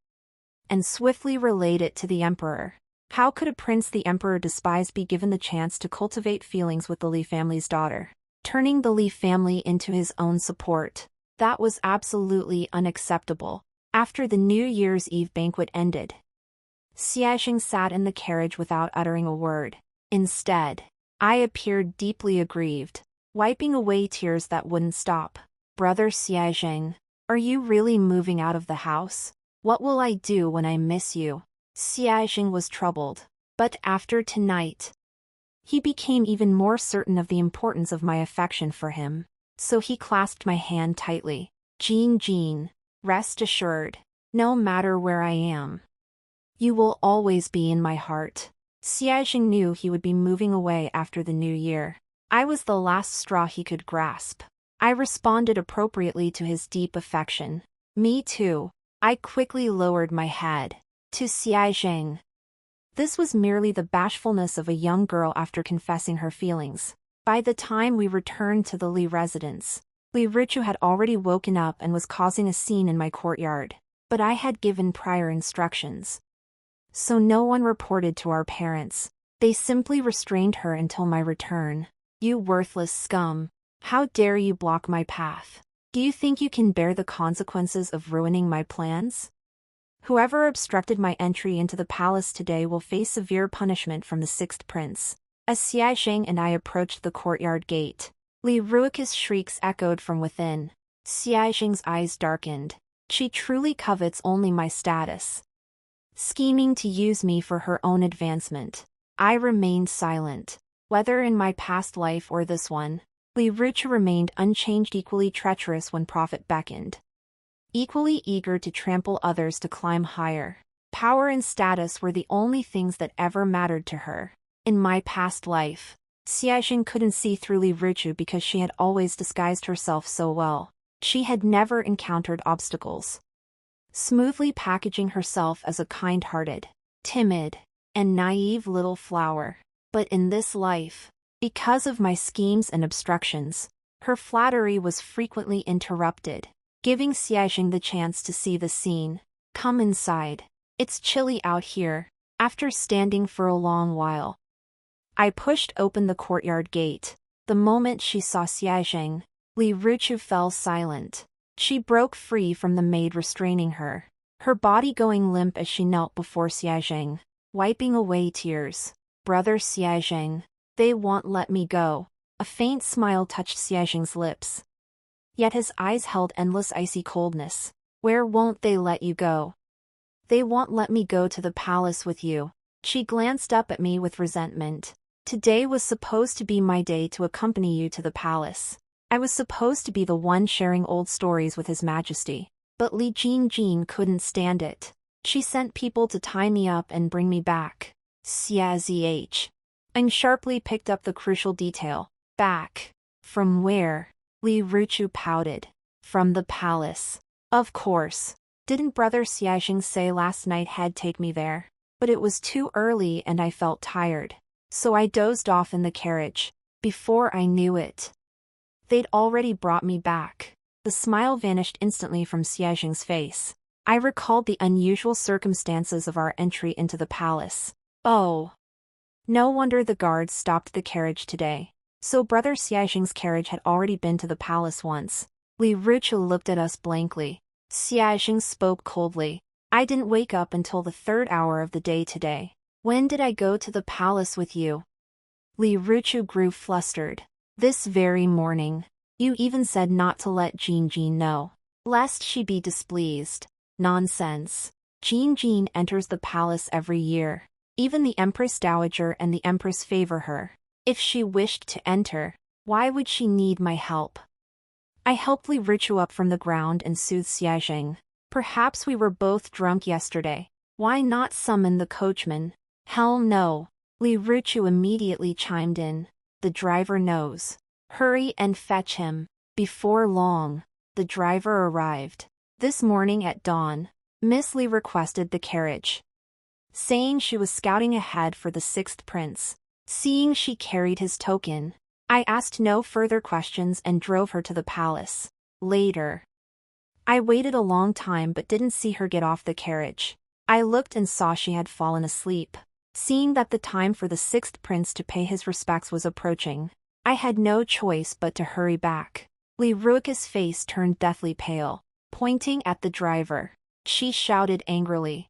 and swiftly relayed it to the Emperor. How could a prince the Emperor despised be given the chance to cultivate feelings with the Li family's daughter, turning the Li family into his own support? That was absolutely unacceptable. After the New Year's Eve banquet ended, Xie Zheng sat in the carriage without uttering a word. Instead, I appeared deeply aggrieved, wiping away tears that wouldn't stop. Brother Xie Zheng, are you really moving out of the house? What will I do when I miss you? Xie Zheng was troubled, but after tonight, he became even more certain of the importance of my affection for him. So he clasped my hand tightly. Jean, rest assured, no matter where I am, you will always be in my heart. Xie Zheng knew he would be moving away after the new year. I was the last straw he could grasp. I responded appropriately to his deep affection. Me too. I quickly lowered my head. To Xie Zheng. This was merely the bashfulness of a young girl after confessing her feelings. By the time we returned to the Li residence, Li Ruochou had already woken up and was causing a scene in my courtyard. But I had given prior instructions, so no one reported to our parents. They simply restrained her until my return. You worthless scum. How dare you block my path? Do you think you can bear the consequences of ruining my plans? Whoever obstructed my entry into the palace today will face severe punishment from the sixth prince. As Xie Zheng and I approached the courtyard gate, Li Ruochou's shrieks echoed from within. Xie Zheng's eyes darkened. She truly covets only my status, scheming to use me for her own advancement. I remained silent. Whether in my past life or this one, Li Ruochou remained unchanged, equally treacherous when profit beckoned, equally eager to trample others to climb higher. Power and status were the only things that ever mattered to her. In my past life, Xie Zheng couldn't see through Li Ruochou because she had always disguised herself so well. She had never encountered obstacles, smoothly packaging herself as a kind-hearted, timid, and naive little flower. But in this life, because of my schemes and obstructions, her flattery was frequently interrupted, giving Xie Zheng the chance to see the scene. Come inside. It's chilly out here. After standing for a long while, I pushed open the courtyard gate. The moment she saw Xie Zheng, Li Ruochou fell silent. She broke free from the maid restraining her, her body going limp as she knelt before Xie Zheng, wiping away tears. Brother Xie Zheng, they won't let me go. A faint smile touched Xie Zheng's lips, yet his eyes held endless icy coldness. Where won't they let you go? They won't let me go to the palace with you. She glanced up at me with resentment. Today was supposed to be my day to accompany you to the palace. I was supposed to be the one sharing old stories with His Majesty. But Li Jin couldn't stand it. She sent people to tie me up and bring me back. Xie Zheng sharply picked up the crucial detail. Back. From where? Li Ruochou pouted. From the palace. Of course. Didn't Brother Xie Zheng say last night he'd take me there? But it was too early and I felt tired. So I dozed off in the carriage. Before I knew it, they'd already brought me back. The smile vanished instantly from Xie Zheng's face. I recalled the unusual circumstances of our entry into the palace. Oh. No wonder the guards stopped the carriage today. So Brother Xie Zheng's carriage had already been to the palace once. Li Ruochou looked at us blankly. Xie Zheng spoke coldly. I didn't wake up until the 3rd hour of the day today. When did I go to the palace with you? Li Ruochou grew flustered. This very morning. You even said not to let Jin know, lest she be displeased. Nonsense. Jin enters the palace every year. Even the Empress Dowager and the Empress favor her. If she wished to enter, why would she need my help? I helped Li Ruochou up from the ground and soothed Xie Zheng. Perhaps we were both drunk yesterday. Why not summon the coachman? Hell no. Li Ruochou immediately chimed in. The driver knows. Hurry and fetch him. Before long, the driver arrived. This morning at dawn, Miss Li requested the carriage, saying she was scouting ahead for the 6th prince. Seeing she carried his token, I asked no further questions and drove her to the palace. Later, I waited a long time but didn't see her get off the carriage. I looked and saw she had fallen asleep. Seeing that the time for the sixth prince to pay his respects was approaching, I had no choice but to hurry back. Li Ruochou's face turned deathly pale. Pointing at the driver, she shouted angrily,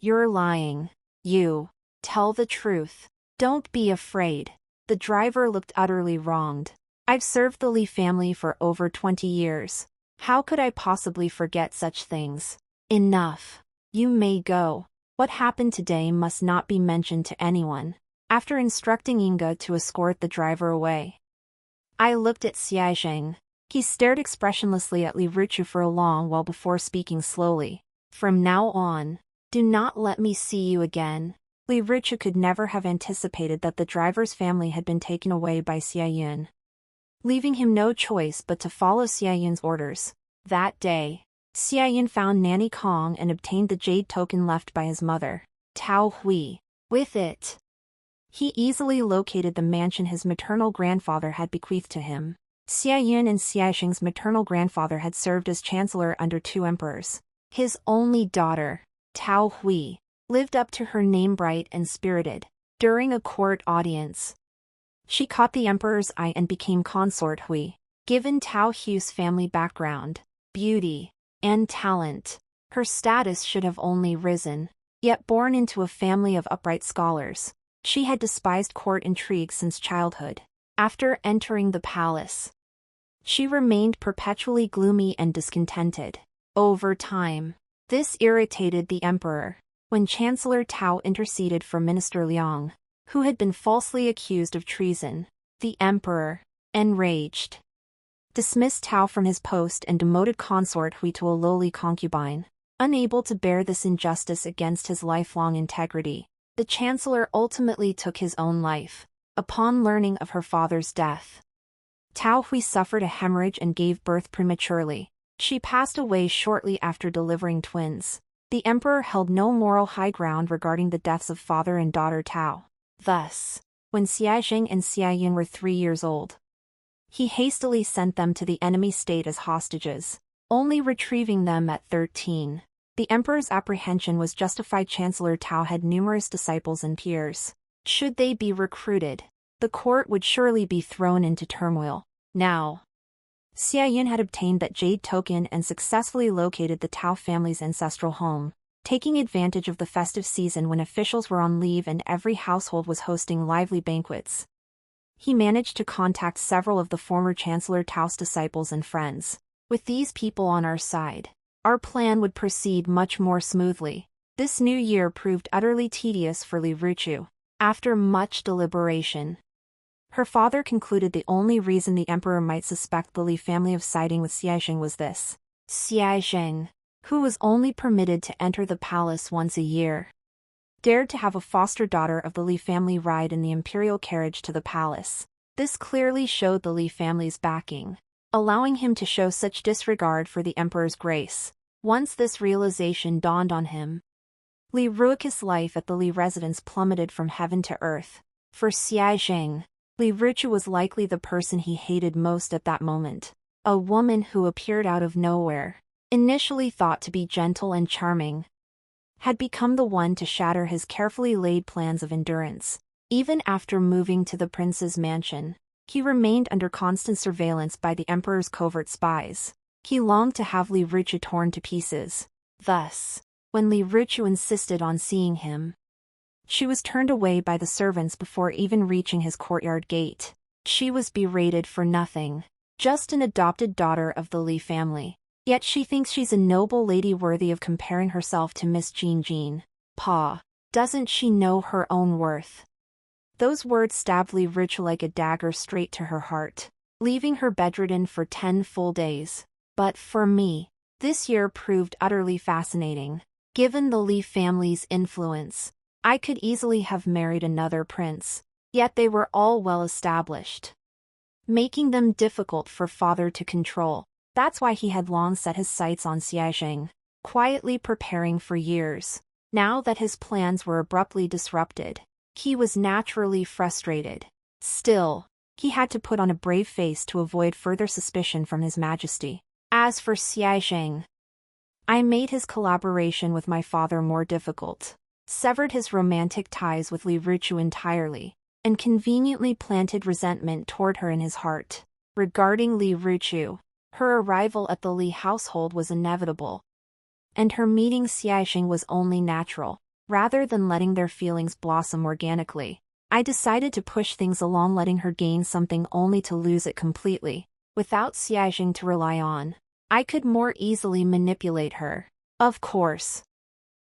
"You're lying. You. Tell the truth. Don't be afraid." The driver looked utterly wronged. I've served the Li family for over 20 years. How could I possibly forget such things? Enough. You may go. What happened today must not be mentioned to anyone. After instructing Inga to escort the driver away, I looked at Xie Zheng. He stared expressionlessly at Li Ruochou for a long while before speaking slowly. "From now on, do not let me see you again." Li Ruochou could never have anticipated that the driver's family had been taken away by Xie Zheng, leaving him no choice but to follow Xie Zheng's orders. That day, Xie Zheng found Nanny Kong and obtained the jade token left by his mother, Tao Hui. With it, he easily located the mansion his maternal grandfather had bequeathed to him. Xie Zheng and Xie Zheng's maternal grandfather had served as chancellor under 2 emperors. His only daughter, Tao Hui, lived up to her name, bright and spirited. During a court audience, she caught the emperor's eye and became consort Hui. Given Tao Hui's family background, beauty, and talent, her status should have only risen. Yet born into a family of upright scholars, she had despised court intrigue since childhood. After entering the palace, she remained perpetually gloomy and discontented. Over time, this irritated the emperor. When Chancellor Tao interceded for Minister Liang, who had been falsely accused of treason, the emperor, enraged, dismissed Tao from his post and demoted consort Hui to a lowly concubine. Unable to bear this injustice against his lifelong integrity, the chancellor ultimately took his own life. Upon learning of her father's death, Tao Hui suffered a hemorrhage and gave birth prematurely. She passed away shortly after delivering twins. The emperor held no moral high ground regarding the deaths of father and daughter Tao. Thus, when Xie Zheng and Xie Zheng were 3 years old, he hastily sent them to the enemy state as hostages, only retrieving them at 13. The emperor's apprehension was justified. Chancellor Tao had numerous disciples and peers. Should they be recruited, the court would surely be thrown into turmoil. Now, Xie Zheng had obtained that jade token and successfully located the Tao family's ancestral home. Taking advantage of the festive season when officials were on leave and every household was hosting lively banquets, he managed to contact several of the former Chancellor Tao's disciples and friends. With these people on our side, our plan would proceed much more smoothly. This new year proved utterly tedious for Li Ruochou. After much deliberation, her father concluded the only reason the emperor might suspect the Li family of siding with Xie Zheng was this: Xie Zheng, who was only permitted to enter the palace once a year, dared to have a foster daughter of the Li family ride in the imperial carriage to the palace. This clearly showed the Li family's backing, allowing him to show such disregard for the emperor's grace. Once this realization dawned on him, Li Ruochou's life at the Li residence plummeted from heaven to earth. For Xie Zheng, Li Ruochou was likely the person he hated most at that moment. A woman who appeared out of nowhere, initially thought to be gentle and charming, had become the one to shatter his carefully laid plans of endurance. Even after moving to the prince's mansion, he remained under constant surveillance by the emperor's covert spies. He longed to have Li Ruochou torn to pieces. Thus, when Li Ruochou insisted on seeing him, she was turned away by the servants before even reaching his courtyard gate. She was berated for nothing. Just an adopted daughter of the Li family. Yet she thinks she's a noble lady worthy of comparing herself to Miss Jean. Pa, doesn't she know her own worth? Those words stabbed Li Ruochou like a dagger straight to her heart, leaving her bedridden for 10 full days. But for me, this year proved utterly fascinating. Given the Li family's influence, I could easily have married another prince, yet they were all well established, making them difficult for father to control. That's why he had long set his sights on Xie Zheng, quietly preparing for years. Now that his plans were abruptly disrupted, He was naturally frustrated. Still, he had to put on a brave face to avoid further suspicion from His Majesty. As for Xie Zheng, I made his collaboration with my father more difficult, severed his romantic ties with Li Ruochou entirely, and conveniently planted resentment toward her in his heart. Regarding Li Ruochou, her arrival at the Li household was inevitable, and her meeting Xie Zheng was only natural. Rather than letting their feelings blossom organically, I decided to push things along, letting her gain something only to lose it completely. Without Xie Zheng to rely on, I could more easily manipulate her. Of course,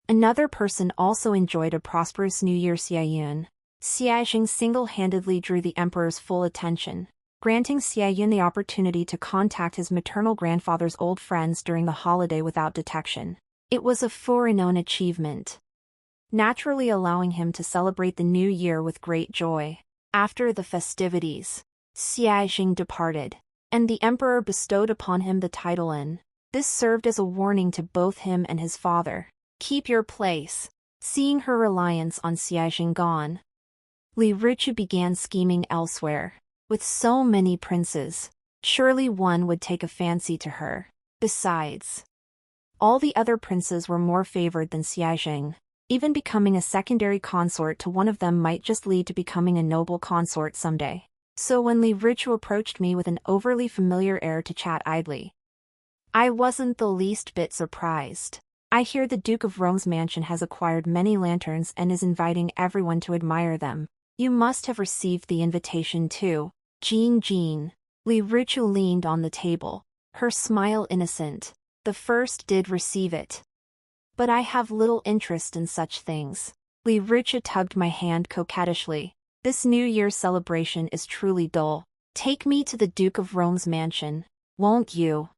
another person also enjoyed a prosperous New Year. Xie Zheng single-handedly drew the emperor's full attention, granting Xie Yun the opportunity to contact his maternal grandfather's old friends during the holiday without detection. It was a foreknown achievement, naturally allowing him to celebrate the new year with great joy. After the festivities, Xie Zheng departed, and the emperor bestowed upon him the title N. This served as a warning to both him and his father. Keep your place. Seeing her reliance on Xie Zheng gone, Li Ruochou began scheming elsewhere. With so many princes, surely one would take a fancy to her. Besides, all the other princes were more favored than Xie Zheng. Even becoming a secondary consort to one of them might just lead to becoming a noble consort someday. So when Li Ruochou approached me with an overly familiar air to chat idly, I wasn't the least bit surprised. I hear the Duke of Rome's mansion has acquired many lanterns and is inviting everyone to admire them. You must have received the invitation too. Jean. Li Ruochou leaned on the table, her smile innocent. The first did receive it, but I have little interest in such things. Li Ruochou tugged my hand coquettishly. This New Year's celebration is truly dull. Take me to the Duke of Rome's mansion, won't you?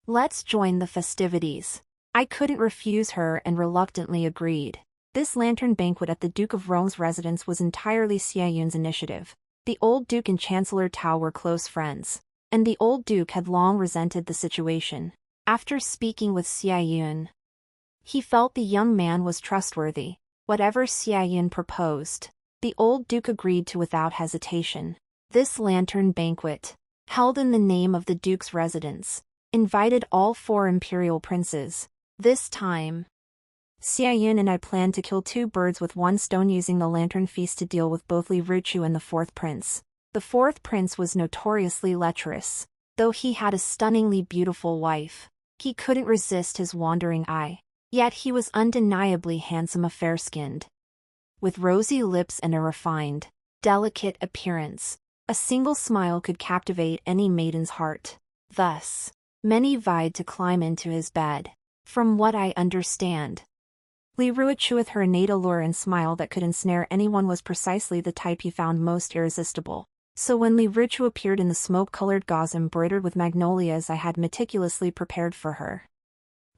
Let's join the festivities. I couldn't refuse her and reluctantly agreed. This lantern banquet at the Duke of Rome's residence was entirely Xie Yun's initiative. The old Duke and Chancellor Tao were close friends, and the old Duke had long resented the situation. After speaking with Xie Yun, he felt the young man was trustworthy. Whatever Xie Yun proposed, the old Duke agreed to without hesitation. This lantern banquet, held in the name of the Duke's residence, invited all 4 imperial princes. This time, Xie Yun and I planned to kill 2 birds with 1 stone using the lantern feast to deal with both Li Ruochou and the 4th prince. The 4th prince was notoriously lecherous. Though he had a stunningly beautiful wife, he couldn't resist his wandering eye. Yet he was undeniably handsome, fair-skinned, with rosy lips and a refined, delicate appearance. A single smile could captivate any maiden's heart. Thus, many vied to climb into his bed. From what I understand, Li Ruochou, with her innate allure and smile that could ensnare anyone, was precisely the type he found most irresistible. So when Li Ruochou appeared in the smoke-colored gauze embroidered with magnolias I had meticulously prepared for her,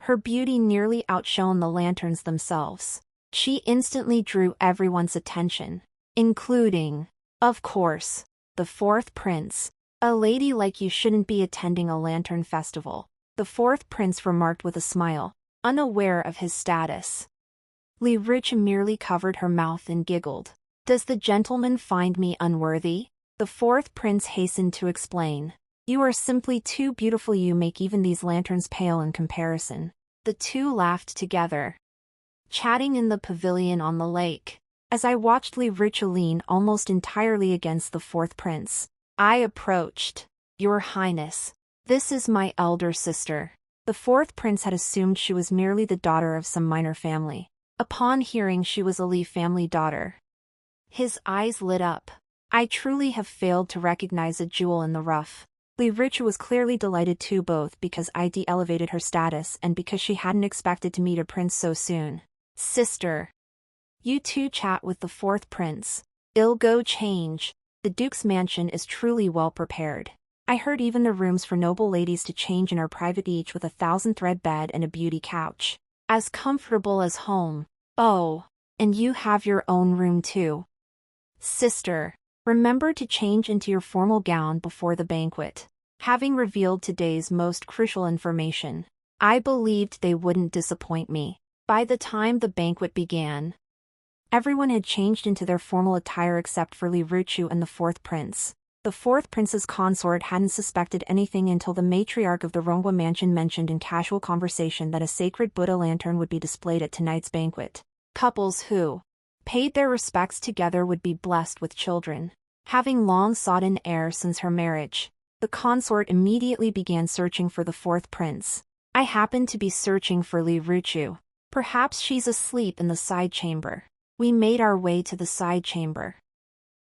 her beauty nearly outshone the lanterns themselves. She instantly drew everyone's attention, including, of course, the 4th prince. A lady like you shouldn't be attending a lantern festival, the 4th prince remarked with a smile, unaware of his status. Li Ruochou merely covered her mouth and giggled. Does the gentleman find me unworthy? The 4th prince hastened to explain. You are simply too beautiful. You make even these lanterns pale in comparison. The two laughed together, chatting in the pavilion on the lake. As I watched Li Ruochou lean almost entirely against the 4th prince, I approached. Your Highness, this is my elder sister. The 4th prince had assumed she was merely the daughter of some minor family. Upon hearing she was a Li family daughter, his eyes lit up. I truly have failed to recognize a jewel in the rough. Li Ruochou was clearly delighted too, both because I elevated her status and because she hadn't expected to meet a prince so soon. Sister, you two chat with the 4th prince. It'll go change. The Duke's mansion is truly well prepared. I heard even the rooms for noble ladies to change in are private, each with a 1,000-thread bed and a beauty couch. As comfortable as home. Oh, and you have your own room too. Sister, remember to change into your formal gown before the banquet. Having revealed today's most crucial information, I believed they wouldn't disappoint me. By the time the banquet began, Everyone had changed into their formal attire except for Li Ruochou and the fourth prince. The fourth prince's consort hadn't suspected anything until the matriarch of the Rongwa mansion mentioned in casual conversation that a sacred Buddha lantern would be displayed at tonight's banquet. Couples who paid their respects together would be blessed with children. Having long sought an heir since her marriage, the consort immediately began searching for the fourth prince. I happened to be searching for Li Ruochou. Perhaps she's asleep in the side chamber. We made our way to the side chamber,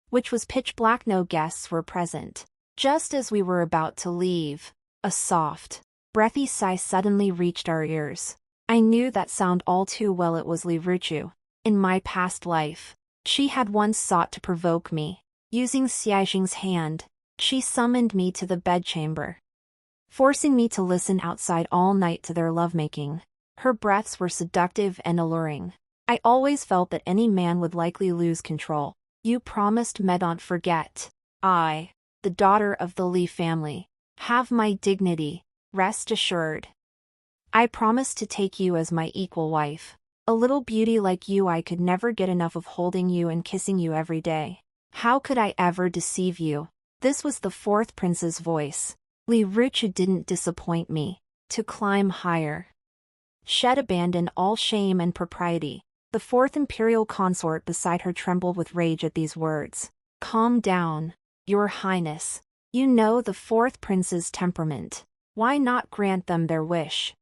which was pitch black. No guests were present. Just as we were about to leave, a soft, breathy sigh suddenly reached our ears. I knew that sound all too well. It was Li Ruochou. In my past life, she had once sought to provoke me. Using Xie Zheng's hand, she summoned me to the bedchamber, forcing me to listen outside all night to their lovemaking. Her breaths were seductive and alluring. I always felt that any man would likely lose control. You promised me not forget. I, the daughter of the Li family, have my dignity, rest assured. I promise to take you as my equal wife. A little beauty like you, I could never get enough of holding you and kissing you every day. How could I ever deceive you? This was the fourth prince's voice. Li Ruochou didn't disappoint me. To climb higher, shed abandon all shame and propriety. The fourth imperial consort beside her trembled with rage at these words. Calm down, your highness. You know the fourth prince's temperament. Why not grant them their wish?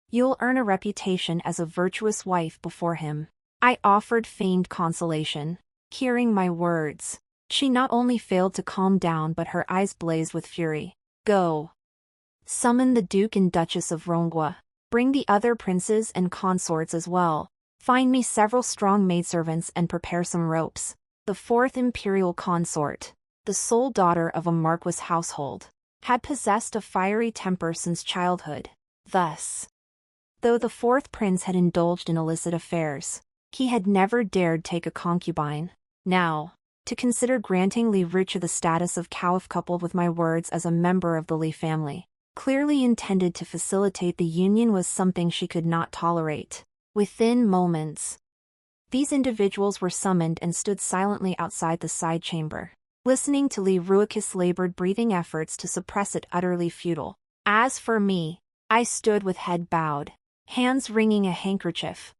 You'll earn a reputation as a virtuous wife before him. I offered feigned consolation. Hearing my words, she not only failed to calm down but her eyes blazed with fury. Go. Summon the Duke and Duchess of Rongwa. Bring the other princes and consorts as well. Find me several strong maidservants and prepare some ropes. The fourth imperial consort, the sole daughter of a marquis household, had possessed a fiery temper since childhood. Thus, though the fourth prince had indulged in illicit affairs, he had never dared take a concubine. Now, to consider granting Li Ruochou the status of caliph coupled with my words as a member of the Li family, clearly intended to facilitate the union, was something she could not tolerate. Within moments, these individuals were summoned and stood silently outside the side chamber, listening to Li Ruochou's labored breathing efforts to suppress it, utterly futile. As for me, I stood with head bowed, hands wringing a handkerchief,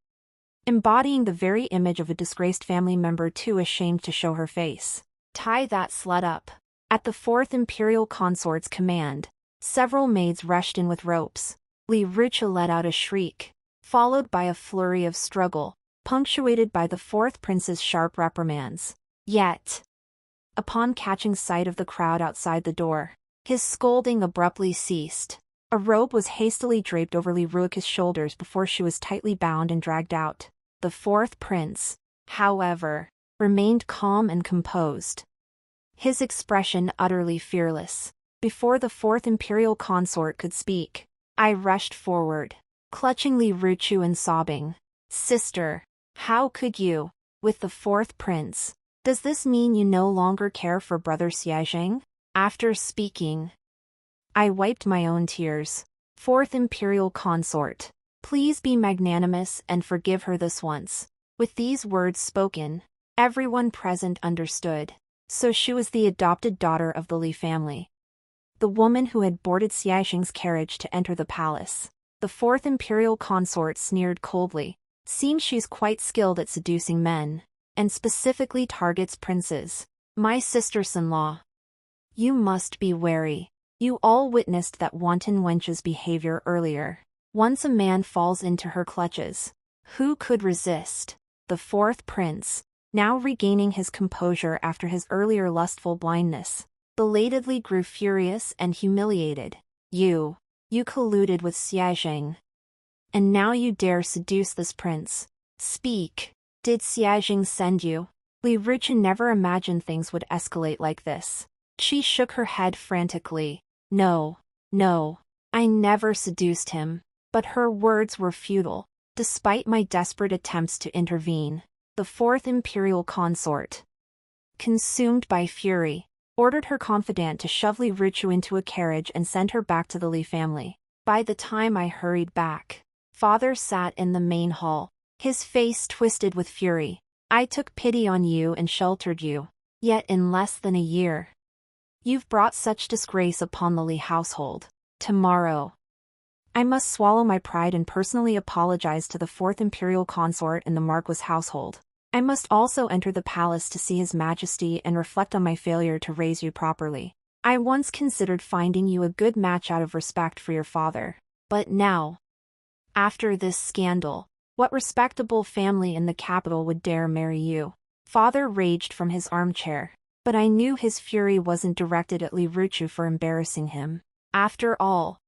embodying the very image of a disgraced family member too ashamed to show her face. Tie that slut up. At the fourth imperial consort's command, several maids rushed in with ropes. Li Ruochou let out a shriek, followed by a flurry of struggle, punctuated by the fourth prince's sharp reprimands. Yet, upon catching sight of the crowd outside the door, his scolding abruptly ceased. A robe was hastily draped over Li Ruochou's shoulders before she was tightly bound and dragged out. The fourth prince, however, remained calm and composed, his expression utterly fearless. Before the fourth imperial consort could speak, I rushed forward, clutching Li Ruochou and sobbing. Sister, how could you, with the fourth prince? Does this mean you no longer care for brother Xie Zheng? After speaking, I wiped my own tears. Fourth imperial consort, please be magnanimous and forgive her this once. With these words spoken, everyone present understood. So she was the adopted daughter of the Li family, the woman who had boarded Xie Zheng's carriage to enter the palace. The fourth imperial consort sneered coldly. Seems she's quite skilled at seducing men, and specifically targets princes. My sisters-in-law, you must be wary. You all witnessed that wanton wench's behavior earlier. Once a man falls into her clutches, who could resist? The fourth prince, now regaining his composure after his earlier lustful blindness, belatedly grew furious and humiliated. You colluded with Xie Zheng, and now you dare seduce this prince. Speak. Did Xie Zheng send you? Li Ruochou never imagined things would escalate like this. She shook her head frantically. No, I never seduced him. But her words were futile. Despite my desperate attempts to intervene, the fourth imperial consort, consumed by fury, ordered her confidant to shove Li Ruochou into a carriage and send her back to the Li family. By the time I hurried back, father sat in the main hall, his face twisted with fury. I took pity on you and sheltered you. Yet in less than a year, you've brought such disgrace upon the Li household. Tomorrow, I must swallow my pride and personally apologize to the fourth Imperial Consort in the Marquis household. I must also enter the palace to see His Majesty and reflect on my failure to raise you properly. I once considered finding you a good match out of respect for your father. But now, after this scandal, what respectable family in the capital would dare marry you? Father raged from his armchair, but I knew his fury wasn't directed at Li Ruochou for embarrassing him. After all,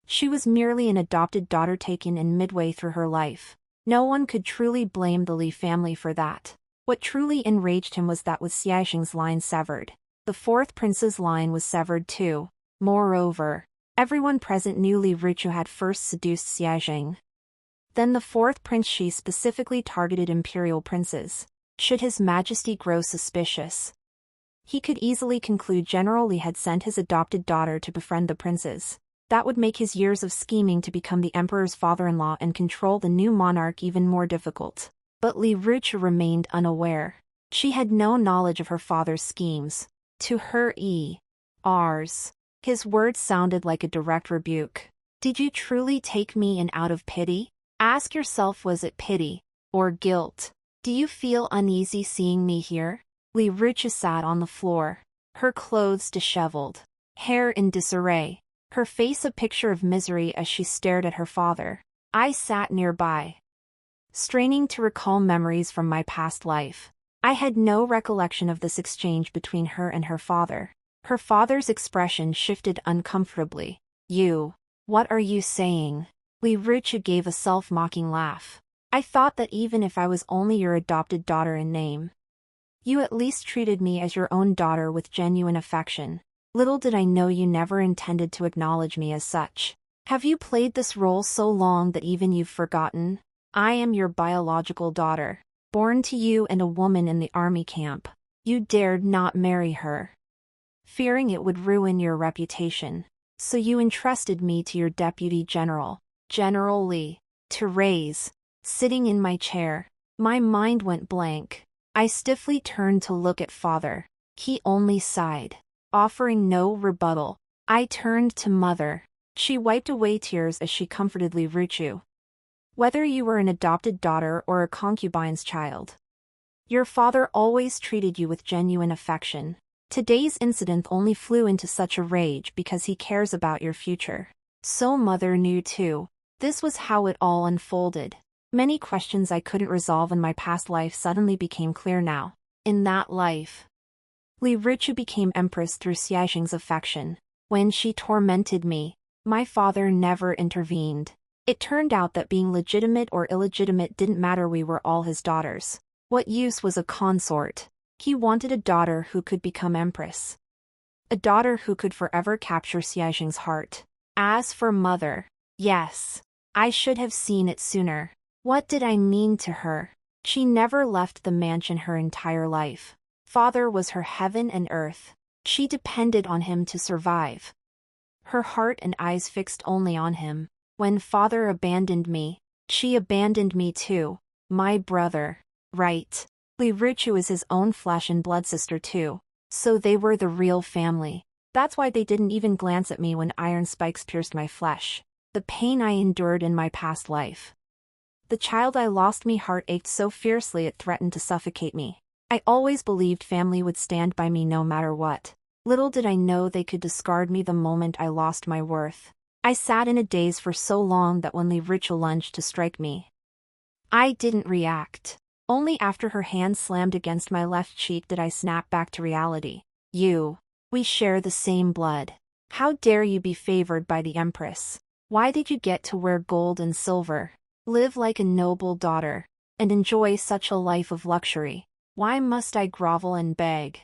she was merely an adopted daughter taken in midway through her life. No one could truly blame the Li family for that. What truly enraged him was that with Xie Zheng's line severed, the fourth prince's line was severed too. Moreover, everyone present knew Li Ruochou had first seduced Xie Zheng. Then the fourth prince she specifically targeted imperial princes. Should His Majesty grow suspicious, he could easily conclude General Li had sent his adopted daughter to befriend the princes. That would make his years of scheming to become the emperor's father-in-law and control the new monarch even more difficult. But Li Ruochou remained unaware. She had no knowledge of her father's schemes. To her his words sounded like a direct rebuke. Did you truly take me in out of pity? Ask yourself, was it pity or guilt? Do you feel uneasy seeing me here? Li Ruochou sat on the floor, her clothes disheveled, hair in disarray, her face a picture of misery as she stared at her father. I sat nearby, straining to recall memories from my past life. I had no recollection of this exchange between her and her father. Her father's expression shifted uncomfortably. What are you saying? Li Ruochou gave a self-mocking laugh. I thought that even if I was only your adopted daughter in name, you at least treated me as your own daughter with genuine affection. Little did I know you never intended to acknowledge me as such. Have you played this role so long that even you've forgotten? I am your biological daughter, born to you and a woman in the army camp. You dared not marry her, fearing it would ruin your reputation. So you entrusted me to your deputy general, General Li, to raise. Sitting in my chair, my mind went blank. I stiffly turned to look at father. He only sighed, offering no rebuttal. I turned to mother. She wiped away tears as she comforted Li Ruochou. Whether you were an adopted daughter or a concubine's child, your father always treated you with genuine affection. Today's incident only flew into such a rage because he cares about your future. So mother knew too. This was how it all unfolded. Many questions I couldn't resolve in my past life suddenly became clear now. In that life, Li Ruochou became empress through Xie Zheng's affection. When she tormented me, my father never intervened. It turned out that being legitimate or illegitimate didn't matter, we were all his daughters. What use was a consort? He wanted a daughter who could become empress. A daughter who could forever capture Xie Zheng's heart. As for mother, yes, I should have seen it sooner. What did I mean to her? She never left the mansion her entire life. Father was her heaven and earth. She depended on him to survive. Her heart and eyes fixed only on him. When father abandoned me, she abandoned me too. My brother. Right. Li Ruochou is his own flesh and blood sister too. So they were the real family. That's why they didn't even glance at me when iron spikes pierced my flesh. The pain I endured in my past life. The child I lost, me heart ached so fiercely it threatened to suffocate me. I always believed family would stand by me no matter what. Little did I know they could discard me the moment I lost my worth. I sat in a daze for so long that when Li Ruochou lunged to strike me, I didn't react. Only after her hand slammed against my left cheek did I snap back to reality. We share the same blood. How dare you be favored by the Empress? Why did you get to wear gold and silver, live like a noble daughter, and enjoy such a life of luxury? Why must I grovel and beg?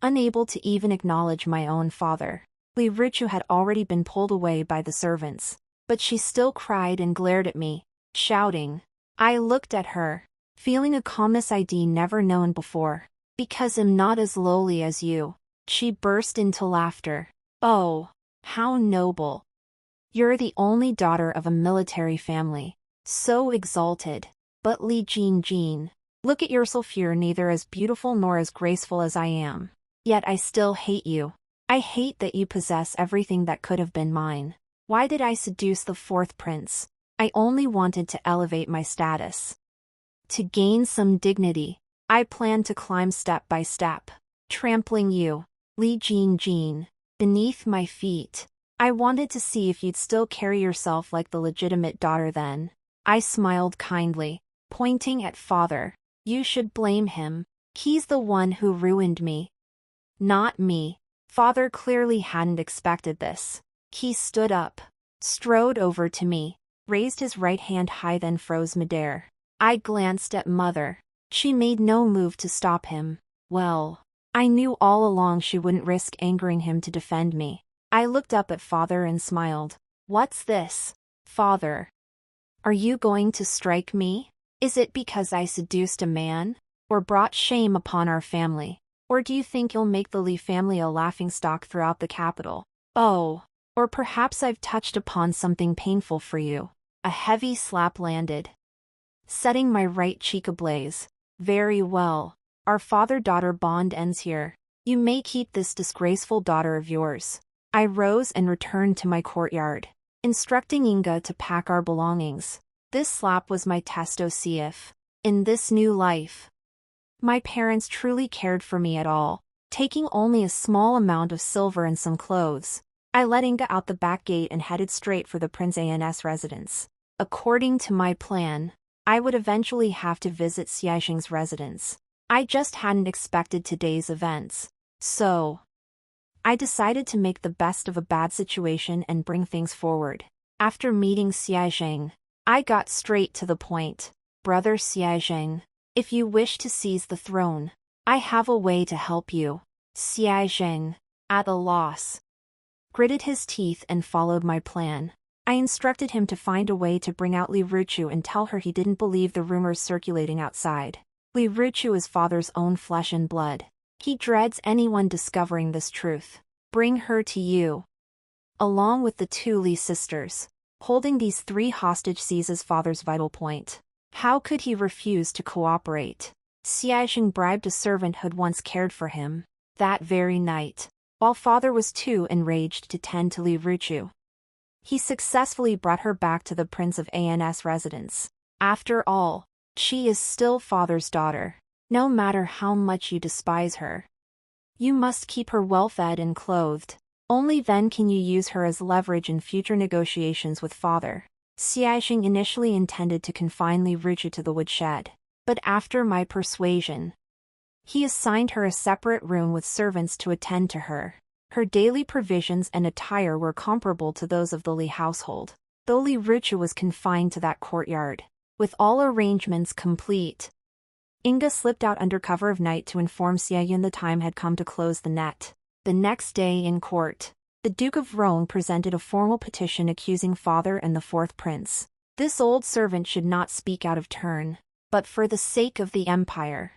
Unable to even acknowledge my own father, Li Ruochou had already been pulled away by the servants, but she still cried and glared at me, shouting. I looked at her, feeling a calmness I'd never known before. Because I'm not as lowly as you. She burst into laughter. Oh, how noble. You're the only daughter of a military family. So exalted. But Li Jinjin, Look at yourself, you're neither as beautiful nor as graceful as I am. Yet I still hate you. I hate that you possess everything that could have been mine. Why did I seduce the fourth prince? I only wanted to elevate my status. To gain some dignity, I planned to climb step by step, trampling you, Li Ruochou, beneath my feet. I wanted to see if you'd still carry yourself like the legitimate daughter then. I smiled kindly, pointing at father. You should blame him. He's the one who ruined me. Not me. Father clearly hadn't expected this. He stood up, strode over to me, raised his right hand high, then froze midair. I glanced at mother. She made no move to stop him. Well, I knew all along she wouldn't risk angering him to defend me. I looked up at father and smiled. What's this, father? Are you going to strike me? Is it because I seduced a man? Or brought shame upon our family? Or do you think you'll make the Li family a laughingstock throughout the capital? Oh, or perhaps I've touched upon something painful for you. A heavy slap landed, setting my right cheek ablaze. Very well. Our father-daughter bond ends here. You may keep this disgraceful daughter of yours. I rose and returned to my courtyard, instructing Inga to pack our belongings. This slap was my test to see if, in this new life, my parents truly cared for me at all. Taking only a small amount of silver and some clothes, I let Inga out the back gate and headed straight for the Prince's residence. According to my plan, I would eventually have to visit Xie Zheng's residence. I just hadn't expected today's events. So, I decided to make the best of a bad situation and bring things forward. After meeting Xie Zheng, I got straight to the point. Brother Xie Zheng, if you wish to seize the throne, I have a way to help you. Xie Zheng, at a loss, gritted his teeth and followed my plan. I instructed him to find a way to bring out Li Ruochou and tell her he didn't believe the rumors circulating outside. Li Ruochou is father's own flesh and blood. He dreads anyone discovering this truth. Bring her to you, along with the two Li sisters. Holding these three hostage seizes father's vital point. How could he refuse to cooperate? Xie Zheng bribed a servant who'd once cared for him. That very night, while father was too enraged to tend to Li Ruochou, he successfully brought her back to the Prince of An's residence. After all, she is still father's daughter. No matter how much you despise her, you must keep her well fed and clothed. Only then can you use her as leverage in future negotiations with father. Xie Zheng initially intended to confine Li Ruochou to the woodshed, but after my persuasion, he assigned her a separate room with servants to attend to her. Her daily provisions and attire were comparable to those of the Li household, though Li Ruochou was confined to that courtyard. With all arrangements complete, Inga slipped out under cover of night to inform Xie Zheng the time had come to close the net. The next day in court, the Duke of Rome presented a formal petition accusing father and the fourth prince. This old servant should not speak out of turn, but for the sake of the empire,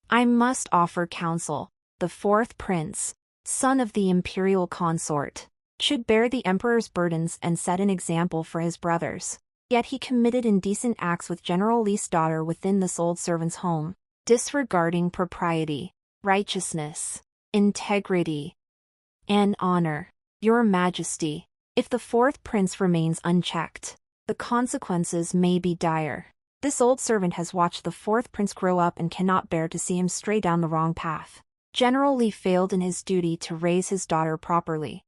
I must offer counsel. The fourth prince, son of the Imperial Consort, should bear the emperor's burdens and set an example for his brothers. Yet he committed indecent acts with General Li's daughter within this old servant's home, disregarding propriety, righteousness, integrity, and honor. Your Majesty, if the fourth prince remains unchecked, the consequences may be dire. This old servant has watched the fourth prince grow up and cannot bear to see him stray down the wrong path. General Li failed in his duty to raise his daughter properly,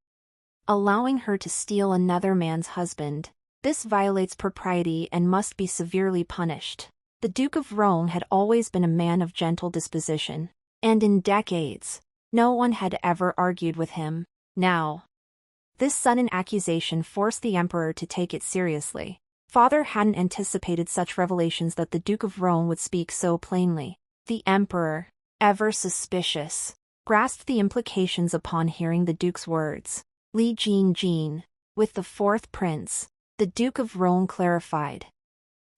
allowing her to steal another man's husband. This violates propriety and must be severely punished. The Duke of Rome had always been a man of gentle disposition, and in decades, no one had ever argued with him. Now, this sudden accusation forced the emperor to take it seriously. Father hadn't anticipated such revelations that the Duke of Rome would speak so plainly. The emperor, ever suspicious, grasped the implications upon hearing the duke's words. Li Ruochou, with the fourth prince, the Duke of Rome clarified.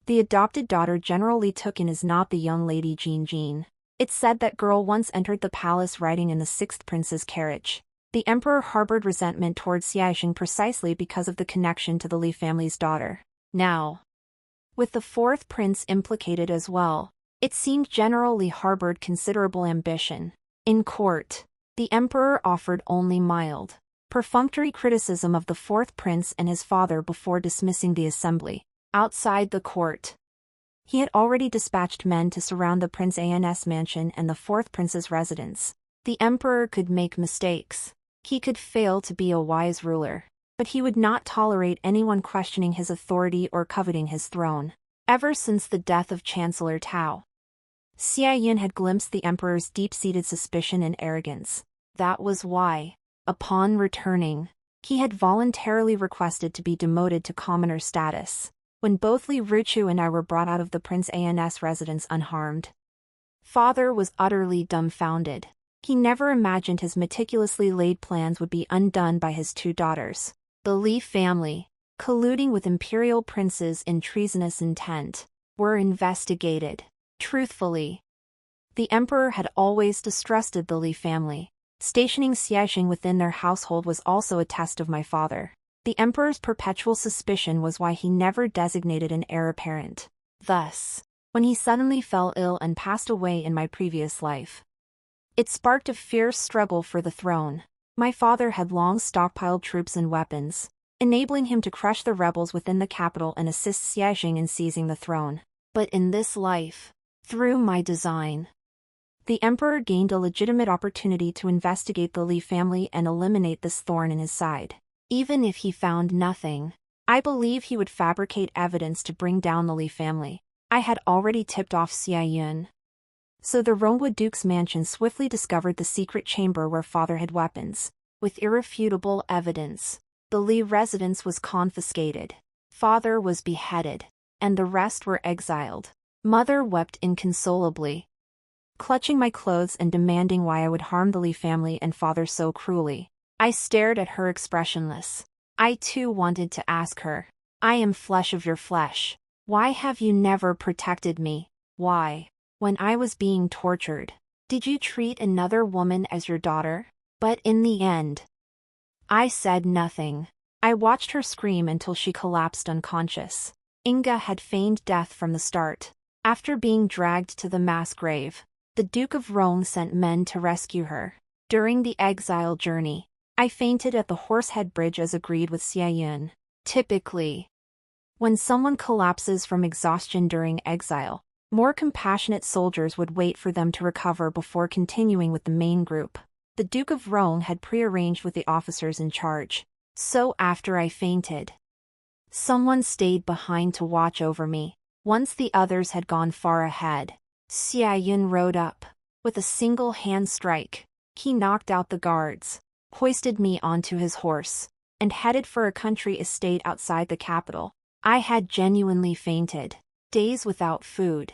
The adopted daughter General Li took in is not the young lady Li Ruochou. It's said that girl once entered the palace riding in the sixth prince's carriage. The emperor harbored resentment towards Xie Zheng precisely because of the connection to the Li family's daughter. Now, with the fourth prince implicated as well, It seemed generally harbored considerable ambition. In court, the emperor offered only mild, perfunctory criticism of the fourth prince and his father before dismissing the assembly. Outside the court, he had already dispatched men to surround the Prince An's mansion and the fourth prince's residence. The emperor could make mistakes. He could fail to be a wise ruler, but he would not tolerate anyone questioning his authority or coveting his throne. Ever since the death of Chancellor Tao, Xie Zheng had glimpsed the emperor's deep-seated suspicion and arrogance. That was why, upon returning, he had voluntarily requested to be demoted to commoner status. When both Li Ruochou and I were brought out of the Prince An's residence unharmed, father was utterly dumbfounded. He never imagined his meticulously laid plans would be undone by his two daughters. The Li family, colluding with imperial princes in treasonous intent, were investigated. Truthfully, the emperor had always distrusted the Li family. Stationing Xie Zheng within their household was also a test of my father. The emperor's perpetual suspicion was why he never designated an heir apparent. Thus, when he suddenly fell ill and passed away in my previous life, it sparked a fierce struggle for the throne. My father had long stockpiled troops and weapons, enabling him to crush the rebels within the capital and assist Xie Zheng in seizing the throne. But in this life, through my design, the emperor gained a legitimate opportunity to investigate the Li family and eliminate this thorn in his side. Even if he found nothing, I believe he would fabricate evidence to bring down the Li family. I had already tipped off Xie Zheng, so the Romewood Duke's mansion swiftly discovered the secret chamber where father had weapons. With irrefutable evidence, the Li residence was confiscated, father was beheaded, and the rest were exiled. Mother wept inconsolably, clutching my clothes and demanding why I would harm the Li family and father so cruelly. I stared at her expressionless. I too wanted to ask her, I am flesh of your flesh. Why have you never protected me? Why, when I was being tortured, did you treat another woman as your daughter? But in the end, I said nothing. I watched her scream until she collapsed unconscious. Inga had feigned death from the start. After being dragged to the mass grave, the Duke of Rome sent men to rescue her. During the exile journey, I fainted at the Horsehead Bridge as agreed with Xie Zheng. Typically, when someone collapses from exhaustion during exile, more compassionate soldiers would wait for them to recover before continuing with the main group. The Duke of Rome had prearranged with the officers in charge. So after I fainted, someone stayed behind to watch over me. Once the others had gone far ahead, Xie Zheng rode up. With a single hand strike, he knocked out the guards, hoisted me onto his horse, and headed for a country estate outside the capital. I had genuinely fainted. Days without food,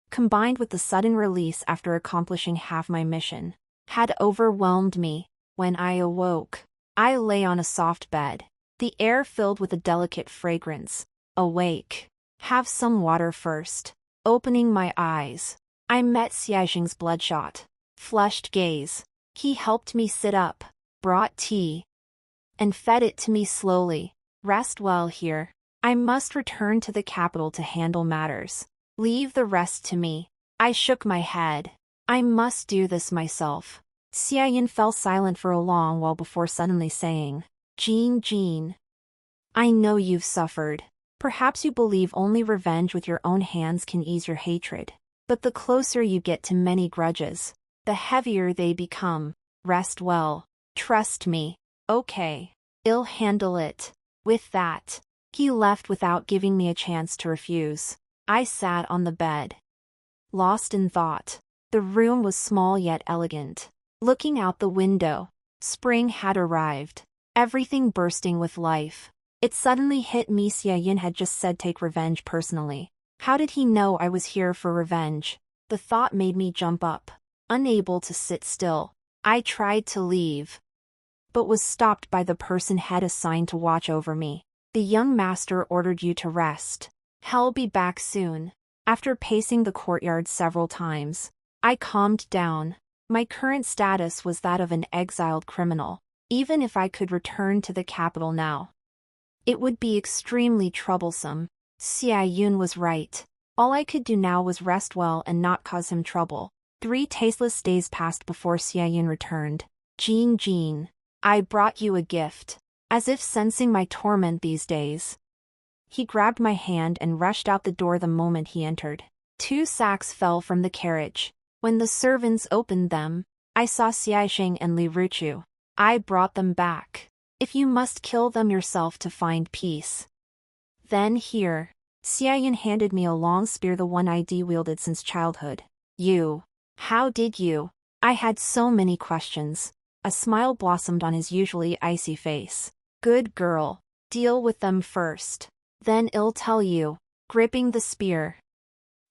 combined with the sudden release after accomplishing half my mission, had overwhelmed me. When I awoke, I lay on a soft bed, the air filled with a delicate fragrance. Awake. Have some water first. Opening my eyes, I met Xie Zheng's bloodshot, flushed gaze. He helped me sit up, brought tea, and fed it to me slowly. Rest well here. I must return to the capital to handle matters. Leave the rest to me. I shook my head. I must do this myself. Xie Zheng fell silent for a long while before suddenly saying, Jean, I know you've suffered. Perhaps you believe only revenge with your own hands can ease your hatred. But the closer you get to many grudges, the heavier they become. Rest well. Trust me. Okay. I'll handle it. With that, he left without giving me a chance to refuse. I sat on the bed, lost in thought. The room was small yet elegant. Looking out the window, spring had arrived, everything bursting with life. It suddenly hit me Xie Zheng had just said take revenge personally. How did he know I was here for revenge? The thought made me jump up, unable to sit still. I tried to leave, but was stopped by the person head assigned to watch over me. The young master ordered you to rest. He'll be back soon. After pacing the courtyard several times, I calmed down. My current status was that of an exiled criminal. Even if I could return to the capital now, it would be extremely troublesome. Xie Zheng was right. All I could do now was rest well and not cause him trouble. 3 tasteless days passed before Xie Zheng returned. Jing, I brought you a gift. As if sensing my torment these days, he grabbed my hand and rushed out the door the moment he entered. 2 sacks fell from the carriage. When the servants opened them, I saw Xie Zheng and Li Ruochou. I brought them back. If you must kill them yourself to find peace. Then here, Xie Zheng handed me a long spear, the one I'd wielded since childhood. How did you? I had so many questions. A smile blossomed on his usually icy face. Good girl. Deal with them first. Then I'll tell you. Gripping the spear,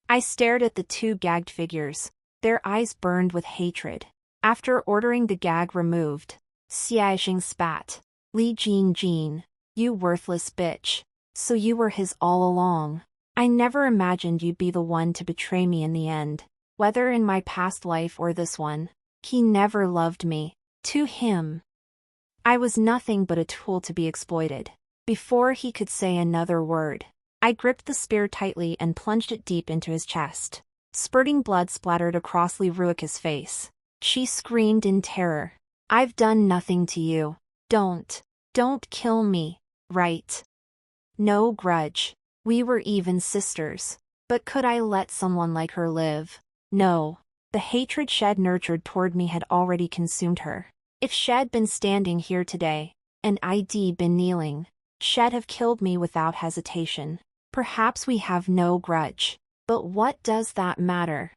I stared at the 2 gagged figures. Their eyes burned with hatred. After ordering the gag removed, Xie Zheng spat. Li Jing, you worthless bitch. So you were his all along. I never imagined you'd be the one to betray me in the end. Whether in my past life or this one, he never loved me. To him, I was nothing but a tool to be exploited. Before he could say another word, I gripped the spear tightly and plunged it deep into his chest. Spurting blood splattered across Li Ruochou's face. She screamed in terror. I've done nothing to you. Don't kill me, right? No grudge. We were even sisters. But could I let someone like her live? No. The hatred Shed nurtured toward me had already consumed her. If Shed been standing here today, and I'd been kneeling, Shed have killed me without hesitation. Perhaps we have no grudge. But what does that matter?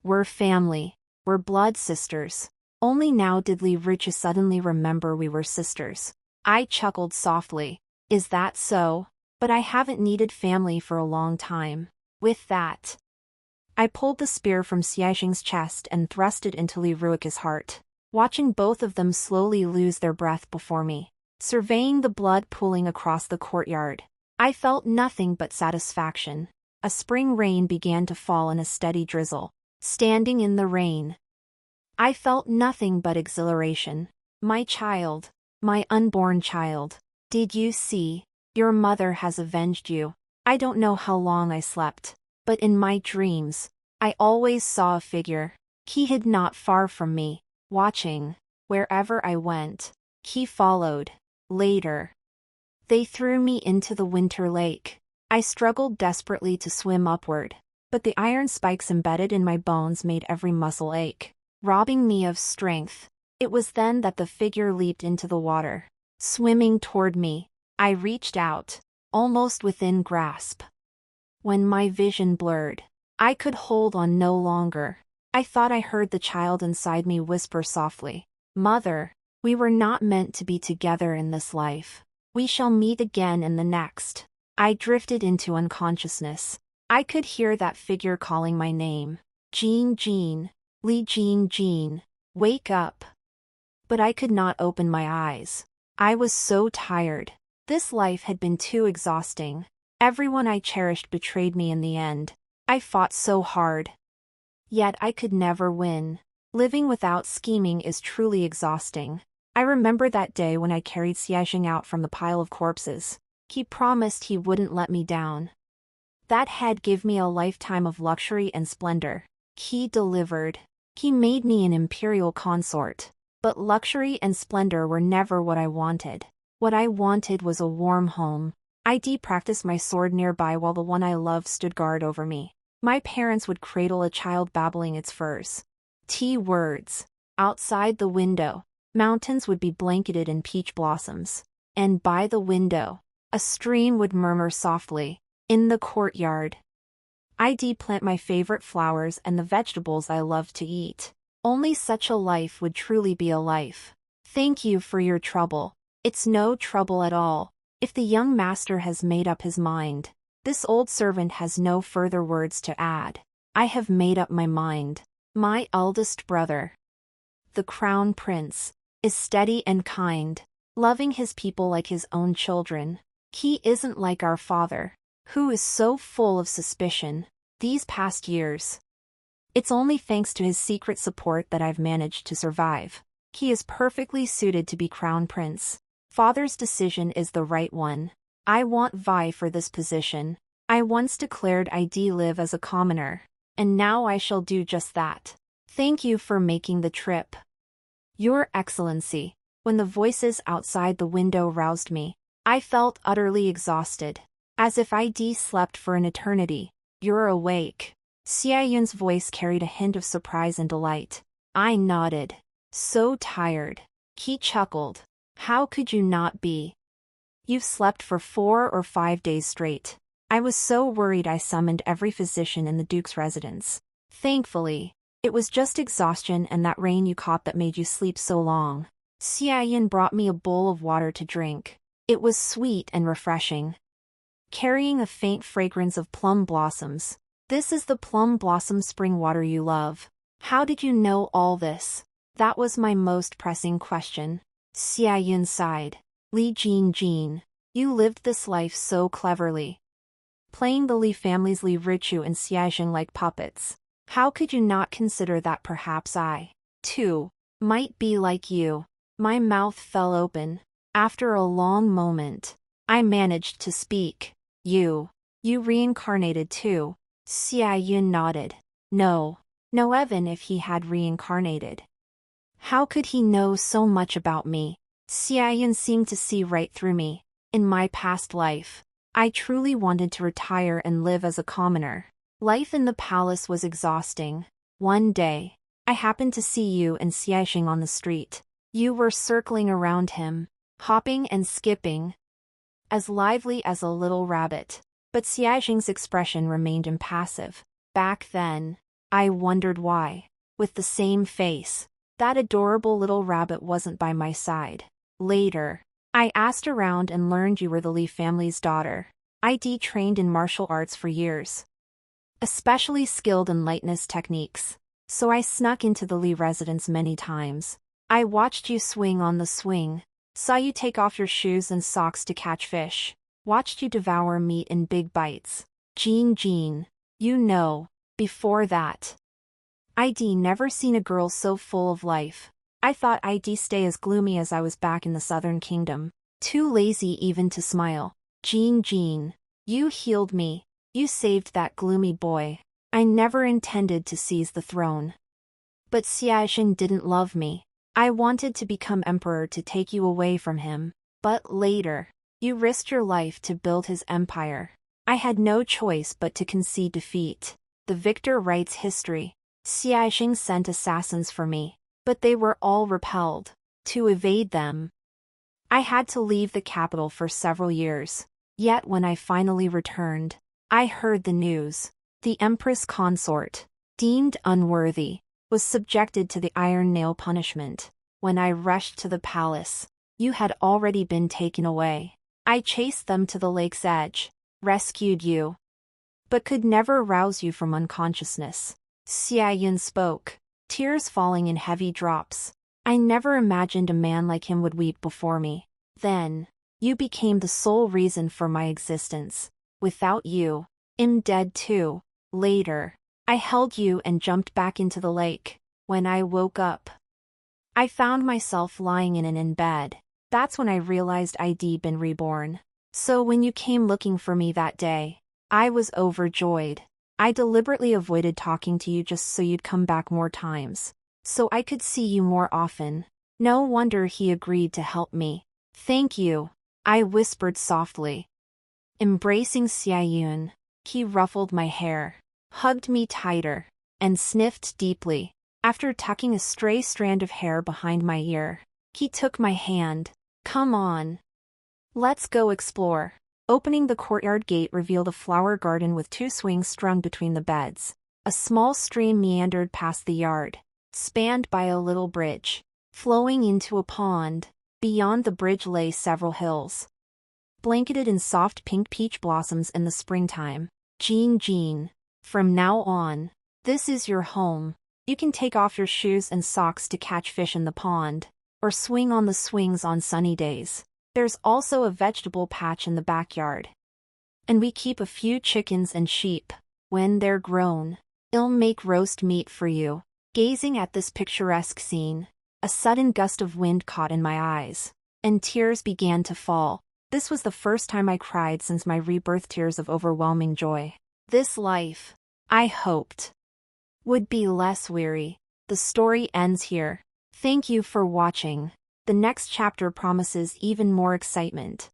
We're family. We're blood sisters. Only now did Li Ruochou suddenly remember we were sisters. I chuckled softly. Is that so? But I haven't needed family for a long time. With that, I pulled the spear from Xie Zheng's chest and thrust it into Li Ruochou's heart. Watching both of them slowly lose their breath before me, surveying the blood pooling across the courtyard, I felt nothing but satisfaction. A spring rain began to fall in a steady drizzle. Standing in the rain, I felt nothing but exhilaration. My child, my unborn child, did you see? Your mother has avenged you. I don't know how long I slept, but in my dreams, I always saw a figure. He hid not far from me, watching. Wherever I went, he followed. Later, they threw me into the winter lake. I struggled desperately to swim upward, but the iron spikes embedded in my bones made every muscle ache, robbing me of strength. It was then that the figure leaped into the water, swimming toward me. I reached out, almost within grasp. When my vision blurred, I could hold on no longer. I thought I heard the child inside me whisper softly, "Mother, we were not meant to be together in this life. We shall meet again in the next." I drifted into unconsciousness. I could hear that figure calling my name. Jean, Li Jing, wake up. But I could not open my eyes. I was so tired. This life had been too exhausting. Everyone I cherished betrayed me in the end. I fought so hard. Yet I could never win. Living without scheming is truly exhausting. I remember that day when I carried Xie Zheng out from the pile of corpses. He promised he wouldn't let me down. That head gave me a lifetime of luxury and splendor. He delivered. He made me an Imperial Consort. But luxury and splendor were never what I wanted. What I wanted was a warm home. I practiced my sword nearby while the one I loved stood guard over me. My parents would cradle a child babbling its furs. Words. Outside the window, mountains would be blanketed in peach blossoms. And by the window, a stream would murmur softly. In the courtyard, I'd plant my favorite flowers and the vegetables I loved to eat. Only such a life would truly be a life. Thank you for your trouble. It's no trouble at all. If the young master has made up his mind, this old servant has no further words to add. I have made up my mind. My eldest brother, the crown prince, is steady and kind, loving his people like his own children. He isn't like our father, who is so full of suspicion these past years. It's only thanks to his secret support that I've managed to survive. He is perfectly suited to be crown prince. Father's decision is the right one. I want Vi for this position. I once declared I'd live as a commoner, and now I shall do just that. Thank you for making the trip. Your Excellency. When the voices outside the window roused me, I felt utterly exhausted, as if I'd slept for an eternity. You're awake. Xie Zheng's voice carried a hint of surprise and delight. I nodded. So tired. He chuckled. How could you not be? You've slept for 4 or 5 days straight. I was so worried I summoned every physician in the Duke's residence. Thankfully, it was just exhaustion and that rain you caught that made you sleep so long. Xie Zheng brought me a bowl of water to drink. It was sweet and refreshing, carrying a faint fragrance of plum blossoms. This is the plum blossom spring water you love. How did you know all this? That was my most pressing question. Xie Zheng sighed. Li Jin, you lived this life so cleverly, playing the Li family's Li Ruochou and Xie Zheng like puppets. How could you not consider that perhaps I, too, might be like you? My mouth fell open. After a long moment, I managed to speak. You reincarnated too? Xie Zheng nodded. No, even if he had reincarnated. How could he know so much about me? Xie Zheng seemed to see right through me. In my past life, I truly wanted to retire and live as a commoner. Life in the palace was exhausting. One day, I happened to see you and Xie Zheng on the street. You were circling around him, hopping and skipping, as lively as a little rabbit. But Xie Zheng's expression remained impassive. Back then, I wondered why, with the same face, that adorable little rabbit wasn't by my side. Later, I asked around and learned you were the Li family's daughter. I'd trained in martial arts for years, especially skilled in lightness techniques, so I snuck into the Li residence many times. I watched you swing on the swing, saw you take off your shoes and socks to catch fish, watched you devour meat in big bites. Jin, you know, before that, I'd never seen a girl so full of life. I thought I'd stay as gloomy as I was back in the Southern Kingdom, too lazy even to smile. Jin, you healed me. You saved that gloomy boy. I never intended to seize the throne. But Xie Zheng didn't love me. I wanted to become emperor to take you away from him. But later, you risked your life to build his empire. I had no choice but to concede defeat. The victor writes history. Xie Zheng sent assassins for me, but they were all repelled. To evade them, I had to leave the capital for several years. Yet when I finally returned, I heard the news. The Empress Consort, deemed unworthy, was subjected to the iron nail punishment. When I rushed to the palace, you had already been taken away. I chased them to the lake's edge, rescued you, but could never rouse you from unconsciousness. Xie Zheng spoke, tears falling in heavy drops. I never imagined a man like him would weep before me. Then, you became the sole reason for my existence. Without you, I'm dead too. Later, I held you and jumped back into the lake. When I woke up, I found myself lying in an bed. That's when I realized I'd been reborn. So when you came looking for me that day, I was overjoyed. I deliberately avoided talking to you just so you'd come back more times, so I could see you more often. No wonder he agreed to help me. Thank you, I whispered softly. Embracing Xie Zheng, he ruffled my hair, hugged me tighter, and sniffed deeply. After tucking a stray strand of hair behind my ear, he took my hand. Come on. Let's go explore. Opening the courtyard gate revealed a flower garden with 2 swings strung between the beds. A small stream meandered past the yard, spanned by a little bridge, flowing into a pond. Beyond the bridge lay several hills, blanketed in soft pink peach blossoms in the springtime. Jin, from now on, this is your home. You can take off your shoes and socks to catch fish in the pond, or swing on the swings on sunny days. There's also a vegetable patch in the backyard, and we keep a few chickens and sheep. When they're grown, I'll make roast meat for you. Gazing at this picturesque scene, a sudden gust of wind caught in my eyes, and tears began to fall. This was the first time I cried since my rebirth, tears of overwhelming joy. This life, I hoped, would be less weary. The story ends here. Thank you for watching. The next chapter promises even more excitement.